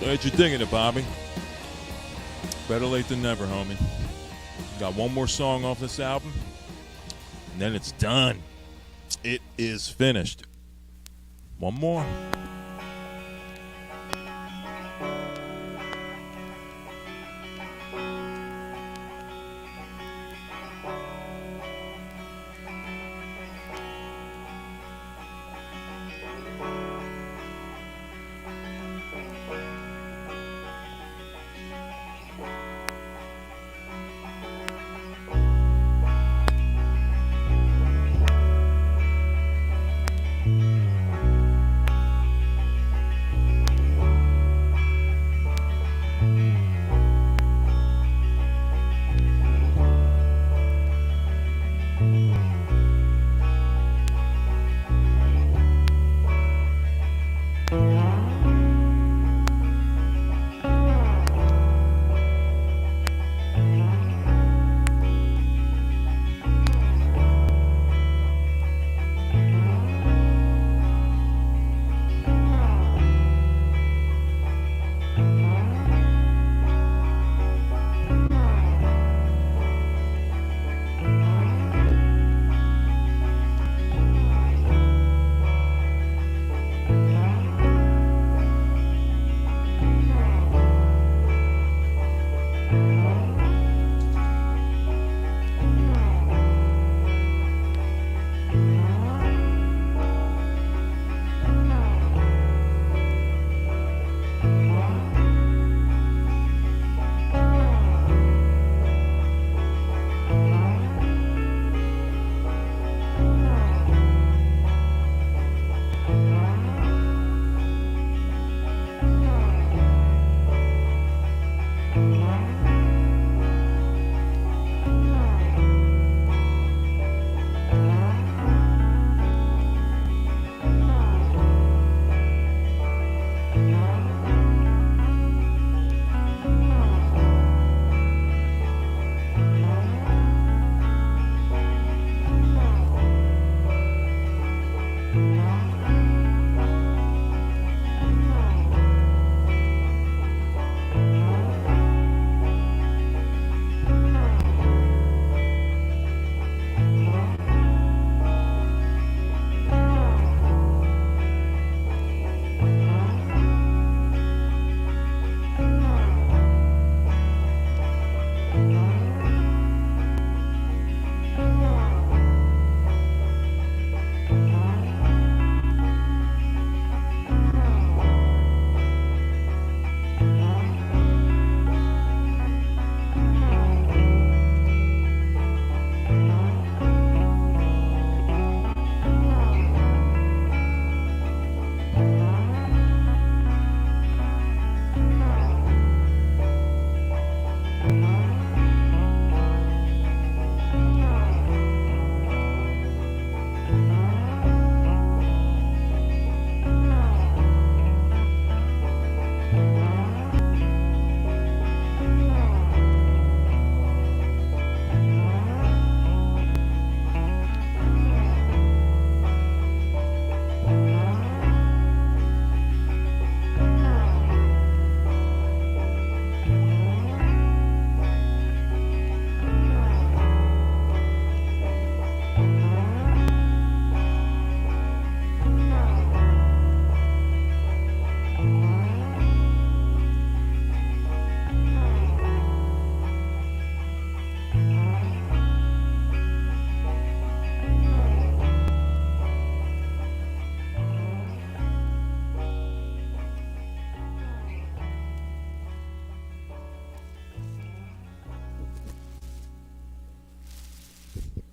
Speaker 1: Glad you're digging it, Bobby. Better late than never, homie. Got one more song off this album, and then it's done. It is finished. One more.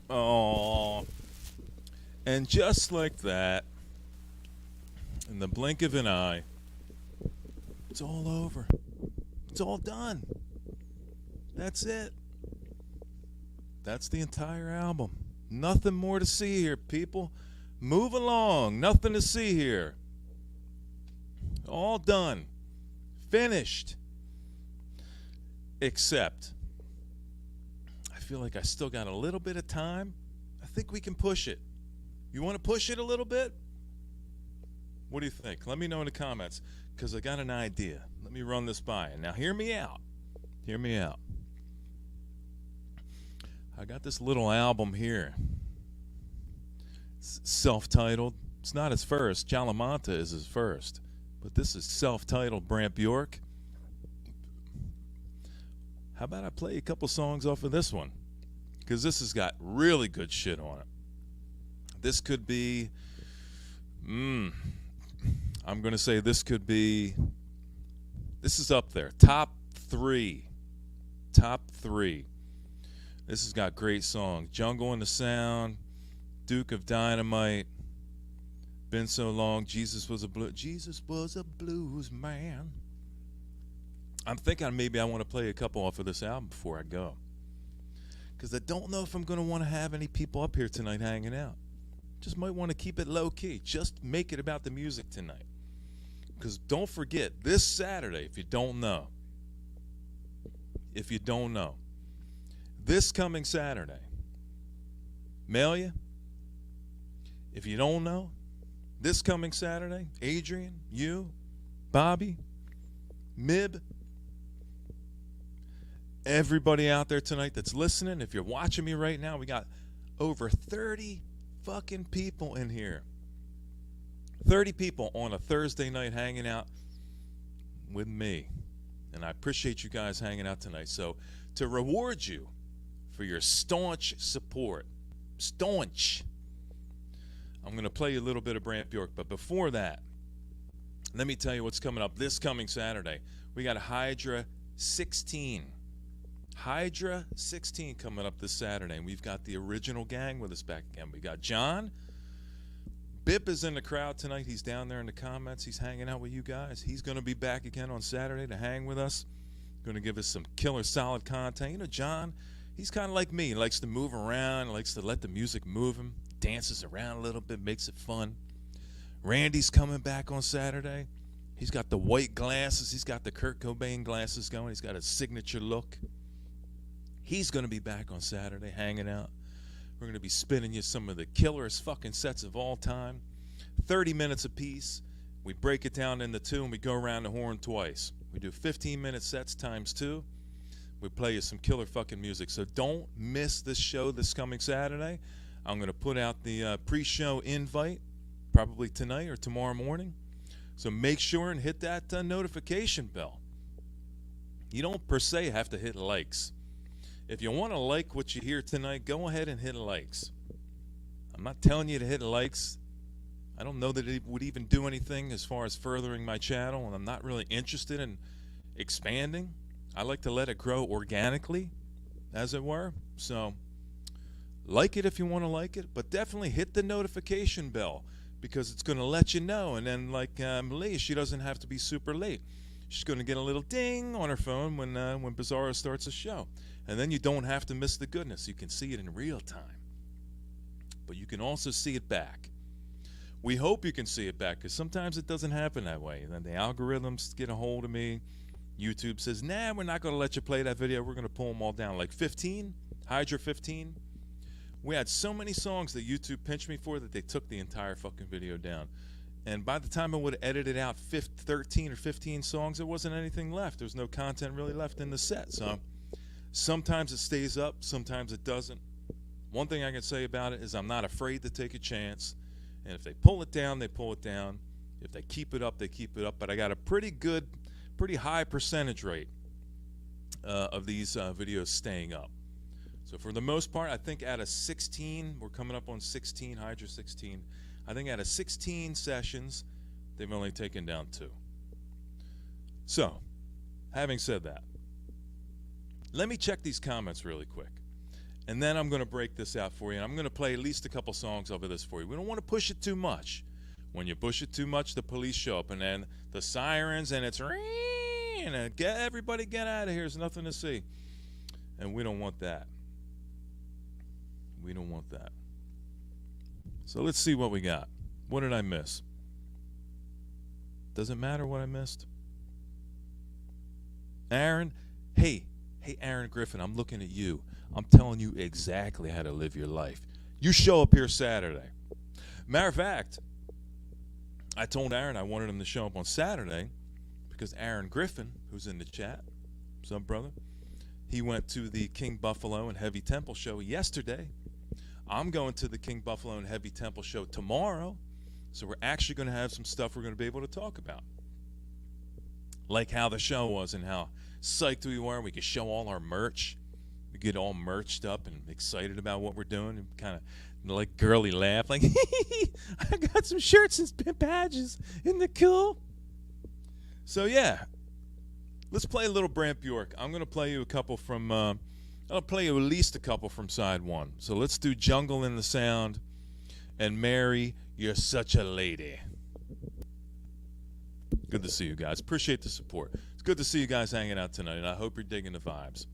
Speaker 1: Oh, and just like that, in the blink of an eye, it's all over. It's all done. That's it. That's the entire album. Nothing more to see here, people. Move along. Nothing to see here. All done. Finished. Except, I feel like I still got a little bit of time. I think we can push it. You want to push it a little bit? What do you think? Let me know in the comments, because I got an idea. Let me run this by you. Now, hear me out. Hear me out. I got this little album here. It's self-titled. It's not his first. Jalamanta is his first. But this is self-titled Brant Bjork. How about I play a couple songs off of this one? Because this has got really good shit on it. This could be... I'm going to say this could be... This is up there. Top 3. Top 3. This has got great songs. Jungle in the Sound, Duke of Dynamite, Been So Long, Jesus was a blues man. I'm thinking maybe I want to play a couple off of this album before I go, because I don't know if I'm going to want to have any people up here tonight hanging out. Just might want to keep it low key. Just make it about the music tonight. Because don't forget, this Saturday, if you don't know, this coming Saturday, mail you. If you don't know, this coming Saturday, Adrian, you, Bobby, Mib, everybody out there tonight that's listening, if you're watching me right now, we got over 30 fucking people in here. 30 people on a Thursday night hanging out with me. And I appreciate you guys hanging out tonight. So to reward you for your staunch support, I'm going to play you a little bit of Brant Bjork. But before that, let me tell you what's coming up this coming Saturday. We got Hydra 16. Hydra 16 coming up this Saturday. And we've got the original gang with us back again. We got John. Bip is in the crowd tonight. He's down there in the comments. He's hanging out with you guys. He's going to be back again on Saturday to hang with us. Going to give us some killer solid content. You know, John, he's kind of like me. He likes to move around. He likes to let the music move him. Dances around a little bit. Makes it fun. Randy's coming back on Saturday. He's got the white glasses. He's got the Kurt Cobain glasses going. He's got a signature look. He's going to be back on Saturday hanging out. We're going to be spinning you some of the killerest fucking sets of all time. 30 minutes apiece. We break it down into 2 and we go around the horn twice. We do 15-minute sets times 2. We play you some killer fucking music. So don't miss this show this coming Saturday. I'm going to put out the pre-show invite probably tonight or tomorrow morning. So make sure and hit that notification bell. You don't per se have to hit likes. If you want to like what you hear tonight, go ahead and hit likes. I'm not telling you to hit likes. I don't know that it would even do anything as far as furthering my channel, and I'm not really interested in expanding. I like to let it grow organically, as it were. So like it if you want to like it, but definitely hit the notification bell, because it's going to let you know. And then like Lee, she doesn't have to be super late. She's going to get a little ding on her phone when Bizarro starts a show. And then you don't have to miss the goodness. You can see it in real time. But you can also see it back. We hope you can see it back, because sometimes it doesn't happen that way. And then the algorithms get a hold of me. YouTube says, nah, we're not going to let you play that video. We're going to pull them all down. Like 15, Hydra 15. We had so many songs that YouTube pinched me for that they took the entire fucking video down. And by the time I would have edited out 13 or 15 songs, there wasn't anything left. There was no content really left in the set. So sometimes it stays up, sometimes it doesn't. One thing I can say about it is I'm not afraid to take a chance. And if they pull it down, they pull it down. If they keep it up, they keep it up. But I got a pretty high percentage rate of these videos staying up. So for the most part, I think out of 16, we're coming up on 16, Hydra 16. I think out of 16 sessions, they've only taken down 2. So, having said that, let me check these comments really quick. And then I'm going to break this out for you. And I'm going to play at least a couple songs over this for you. We don't want to push it too much. When you push it too much, the police show up. And then the sirens and it's ring. And everybody get out of here. There's nothing to see. And we don't want that. We don't want that. So let's see what we got. What did I miss? Does it matter what I missed? Aaron, hey, Aaron Griffin, I'm looking at you. I'm telling you exactly how to live your life. You show up here Saturday. Matter of fact, I told Aaron I wanted him to show up on Saturday because Aaron Griffin, who's in the chat, what's up, brother? He went to the King Buffalo and Heavy Temple show yesterday. I'm going to the King Buffalo and Heavy Temple show tomorrow. So we're actually going to have some stuff we're going to be able to talk about. Like how the show was and how psyched we were. We could show all our merch. We get all merched up and excited about what we're doing. And kind of like girly laugh. Like, I got some shirts and badges. Isn't that cool? So yeah. Let's play a little Brant Bjork. I'm going to play you a couple from... I'll play you at least a couple from side one. So let's do Jungle in the Sound and Mary, You're Such a Lady. Good to see you guys. Appreciate the support. It's good to see you guys hanging out tonight, and I hope you're digging the vibes.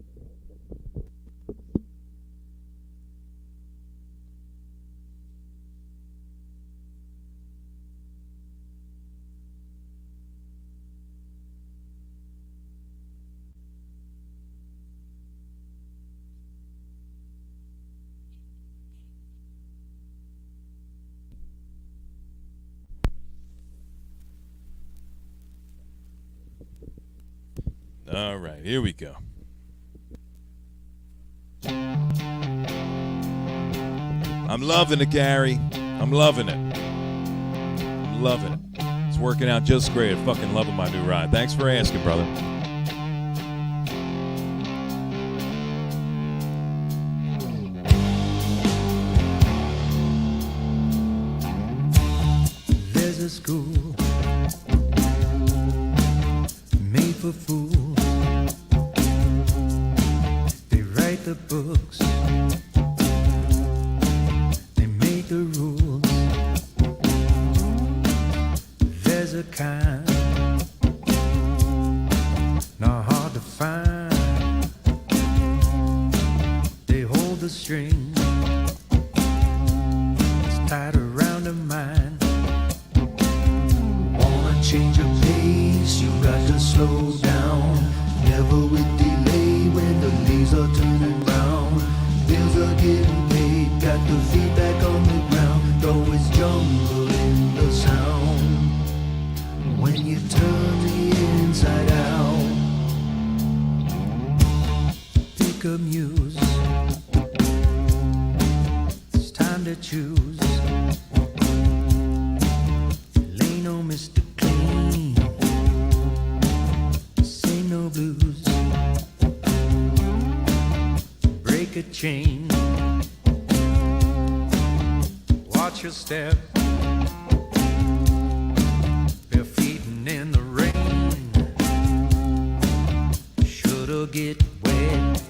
Speaker 1: All right, here we go. I'm loving it, Gary. I'm loving it. I'm loving it. It's working out just great. I'm fucking loving my new ride. Thanks for asking, brother.
Speaker 3: There's a school made for fools. They write the books, they make the rules. There's a kind not hard to find. They hold the string, it's tied around a mind. Wanna change your pace, you got to slow down. Never with delay when the leaves are turning round. Bills are getting paid, got the feedback on the ground. Always jungle in the sound. When you turn the inside out, pick a muse. It's time to choose. Lay no Mr. Clean, say no blues. Break a chain, watch your step. Bare feet in the rain, shoulda get wet.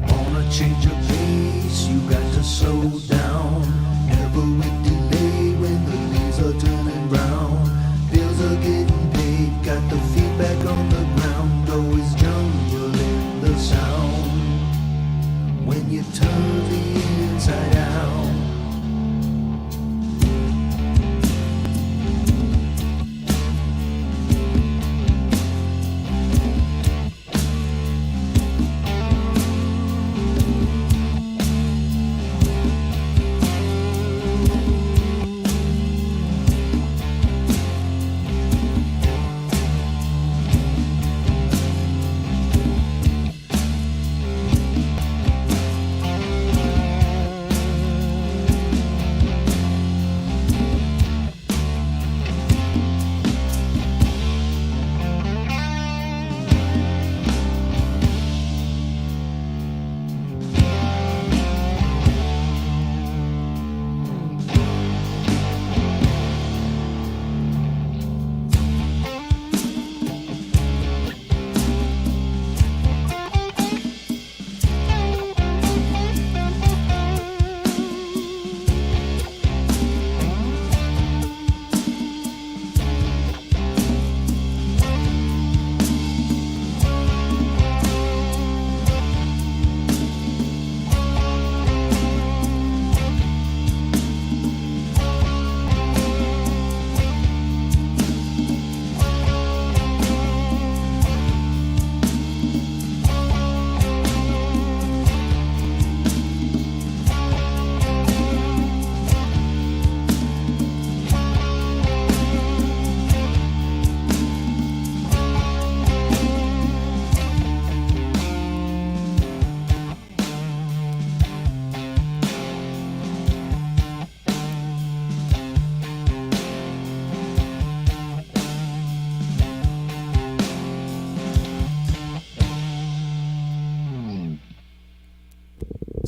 Speaker 3: Wanna change your pace, you got to slow down. Never with delay when the leaves are turning brown. Bills are getting paid, got the feedback on the ground. Always jungle in the sound. When you turn the inside out.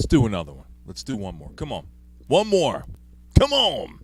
Speaker 1: Let's do another one. Let's do one more. Come on. One more. Come on.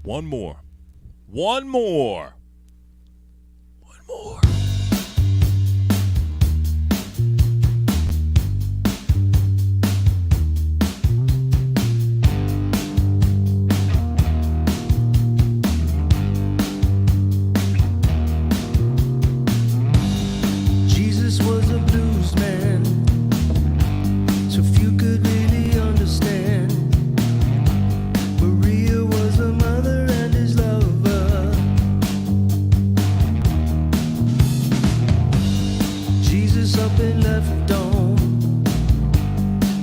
Speaker 1: One more. One more. One more.
Speaker 3: Jesus was a blues man, so few could really understand. Maria was a mother and his lover. Jesus up and left on,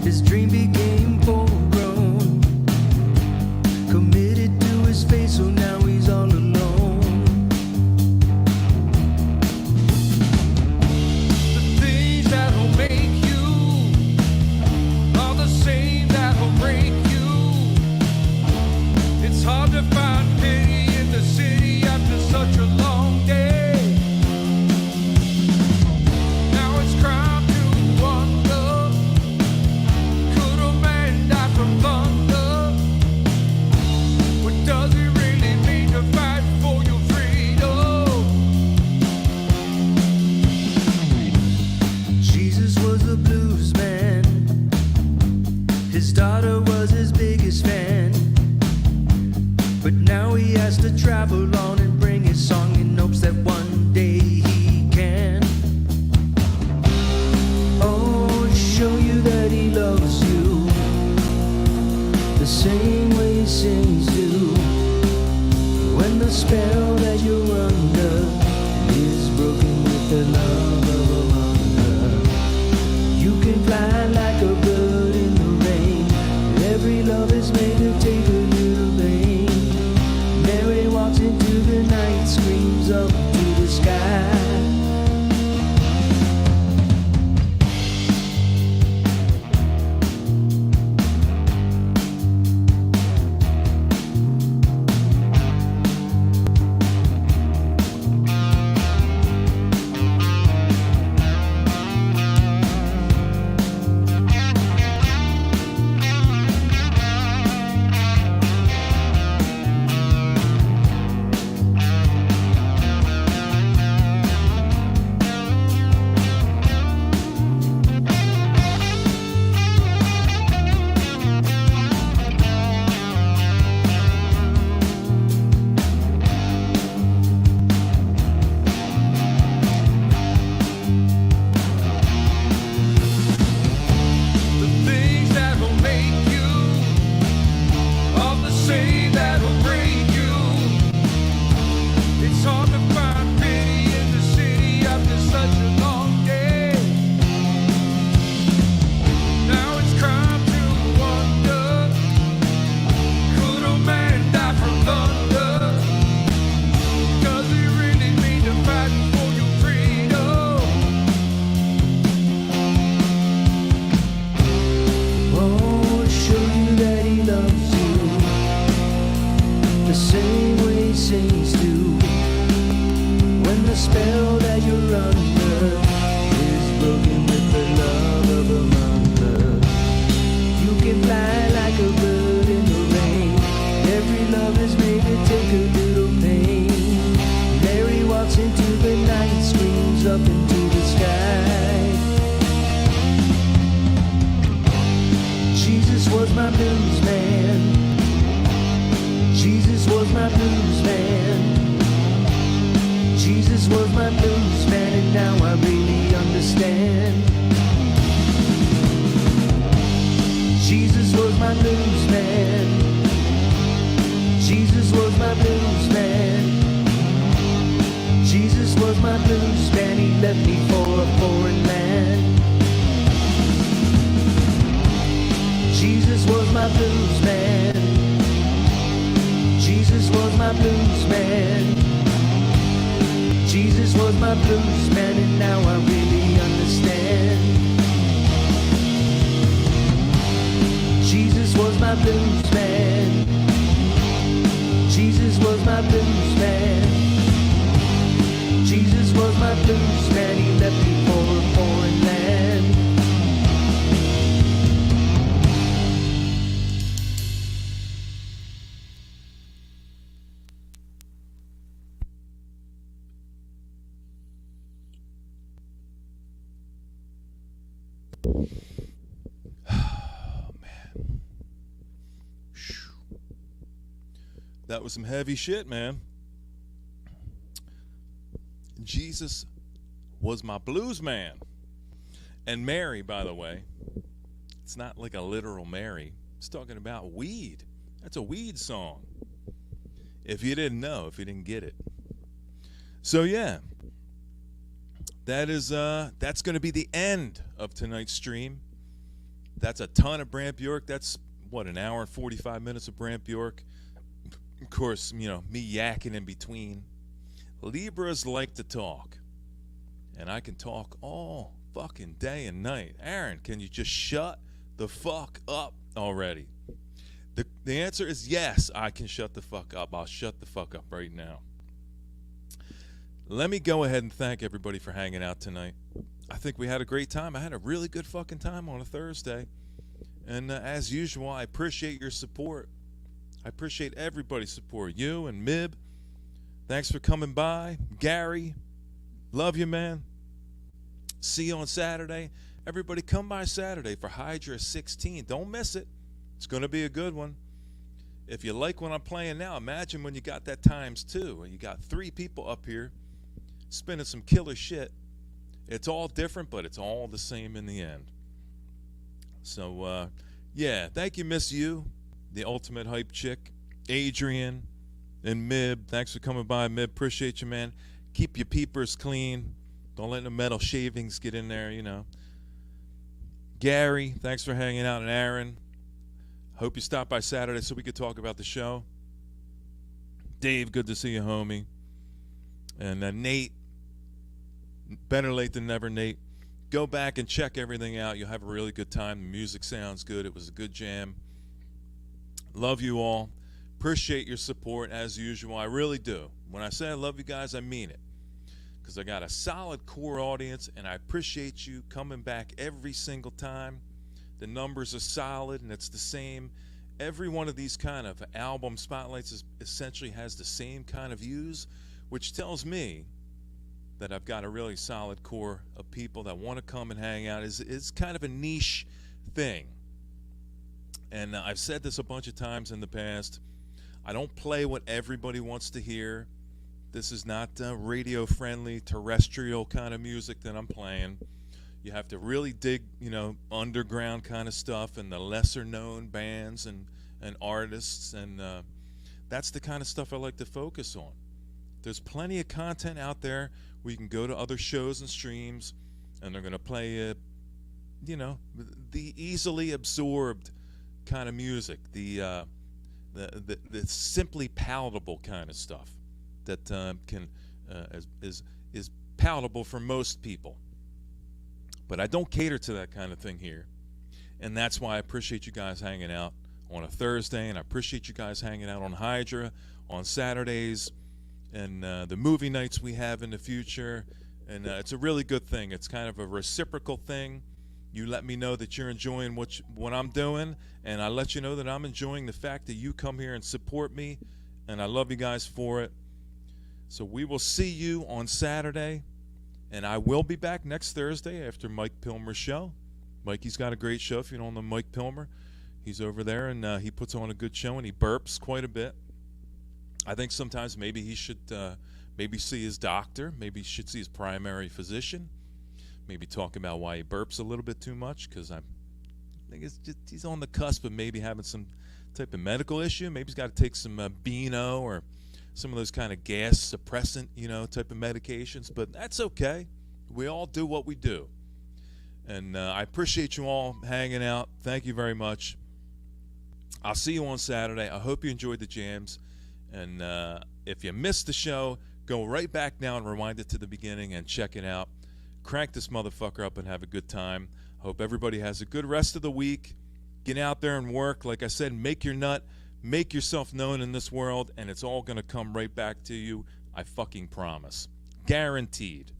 Speaker 3: his dream became full grown. Committed to his faith, so now he's all alone. The blues man. Jesus was my blues man. He left me for a foreign land. Jesus was my blues man. Jesus was my blues man. Jesus was my blues man, and now I really understand. Jesus was my blues man. Jesus was my blues man. Jesus was my blues man. He left me for a foreign land.
Speaker 1: That was some heavy shit, man. Jesus was my blues man. And Mary, by the way, it's not like a literal Mary. It's talking about weed. That's a weed song. If you didn't know, if you didn't get it. So yeah, that's going to be the end of tonight's stream. That's a ton of Brant Bjork. That's what, an hour and 45 minutes of Brant Bjork. Of course, you know, me yakking in between. Libras like to talk. And I can talk all fucking day and night. Aaron, can you just shut the fuck up already? The answer is yes, I can shut the fuck up. I'll shut the fuck up right now. Let me go ahead and thank everybody for hanging out tonight. I think we had a great time. I had a really good fucking time on a Thursday. And as usual, I appreciate your support. I appreciate everybody's support. You and Mib, thanks for coming by. Gary, love you, man. See you on Saturday. Everybody come by Saturday for Hydra 16. Don't miss it. It's going to be a good one. If you like what I'm playing now, imagine when you got that times 2 and you got 3 people up here spinning some killer shit. It's all different, but it's all the same in the end. So, yeah, thank you, Miss You, the ultimate hype chick, Adrian, and Mib. Thanks for coming by, Mib. Appreciate you, man. Keep your peepers clean. Don't let the metal shavings get in there, you know. Gary, thanks for hanging out. And Aaron, hope you stop by Saturday so we could talk about the show. Dave, good to see you, homie. And Nate, better late than never, Nate. Go back and check everything out. You'll have a really good time. The music sounds good. It was a good jam. Love you all. Appreciate your support as usual. I really do. When I say I love you guys, I mean it. Because I got a solid core audience, and I appreciate you coming back every single time. The numbers are solid, and it's the same. Every one of these kind of album spotlights essentially has the same kind of views, which tells me that I've got a really solid core of people that want to come and hang out. It's kind of a niche thing. And I've said this a bunch of times in the past. I don't play what everybody wants to hear. This is not radio-friendly, terrestrial kind of music that I'm playing. You have to really dig, you know, underground kind of stuff and the lesser-known bands and artists. And that's the kind of stuff I like to focus on. There's plenty of content out there where you can go to other shows and streams, and they're going to play, you know, the easily absorbed kind of music, the simply palatable kind of stuff that is palatable for most people. But I don't cater to that kind of thing here, and that's why I appreciate you guys hanging out on a Thursday, and I appreciate you guys hanging out on Hydra on Saturdays, and the movie nights we have in the future. And it's a really good thing. It's kind of a reciprocal thing. You let me know that you're enjoying what I'm doing, and I let you know that I'm enjoying the fact that you come here and support me, and I love you guys for it. So we will see you on Saturday, and I will be back next Thursday after Mike Pilmer's show. Mikey's got a great show. If you don't know Mike Pilmer, he's over there, and he puts on a good show, and he burps quite a bit. I think sometimes maybe he should maybe see his doctor. Maybe he should see his primary physician. Maybe talk about why he burps a little bit too much, because I think it's just, he's on the cusp of maybe having some type of medical issue. Maybe he's got to take some Beano or some of those kind of gas suppressant, type of medications, but that's okay. We all do what we do. And I appreciate you all hanging out. Thank you very much. I'll see you on Saturday. I hope you enjoyed the jams. And if you missed the show, go right back now and rewind it to the beginning and check it out. Crank this motherfucker up and have a good time. Hope everybody has a good rest of the week. Get out there and work. Like I said, make your nut. Make yourself known in this world, and it's all going to come right back to you. I fucking promise. Guaranteed.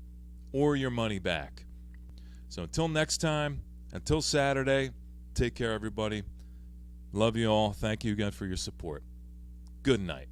Speaker 1: Or your money back. So until next time, until Saturday, take care, everybody. Love you all. Thank you again for your support. Good night.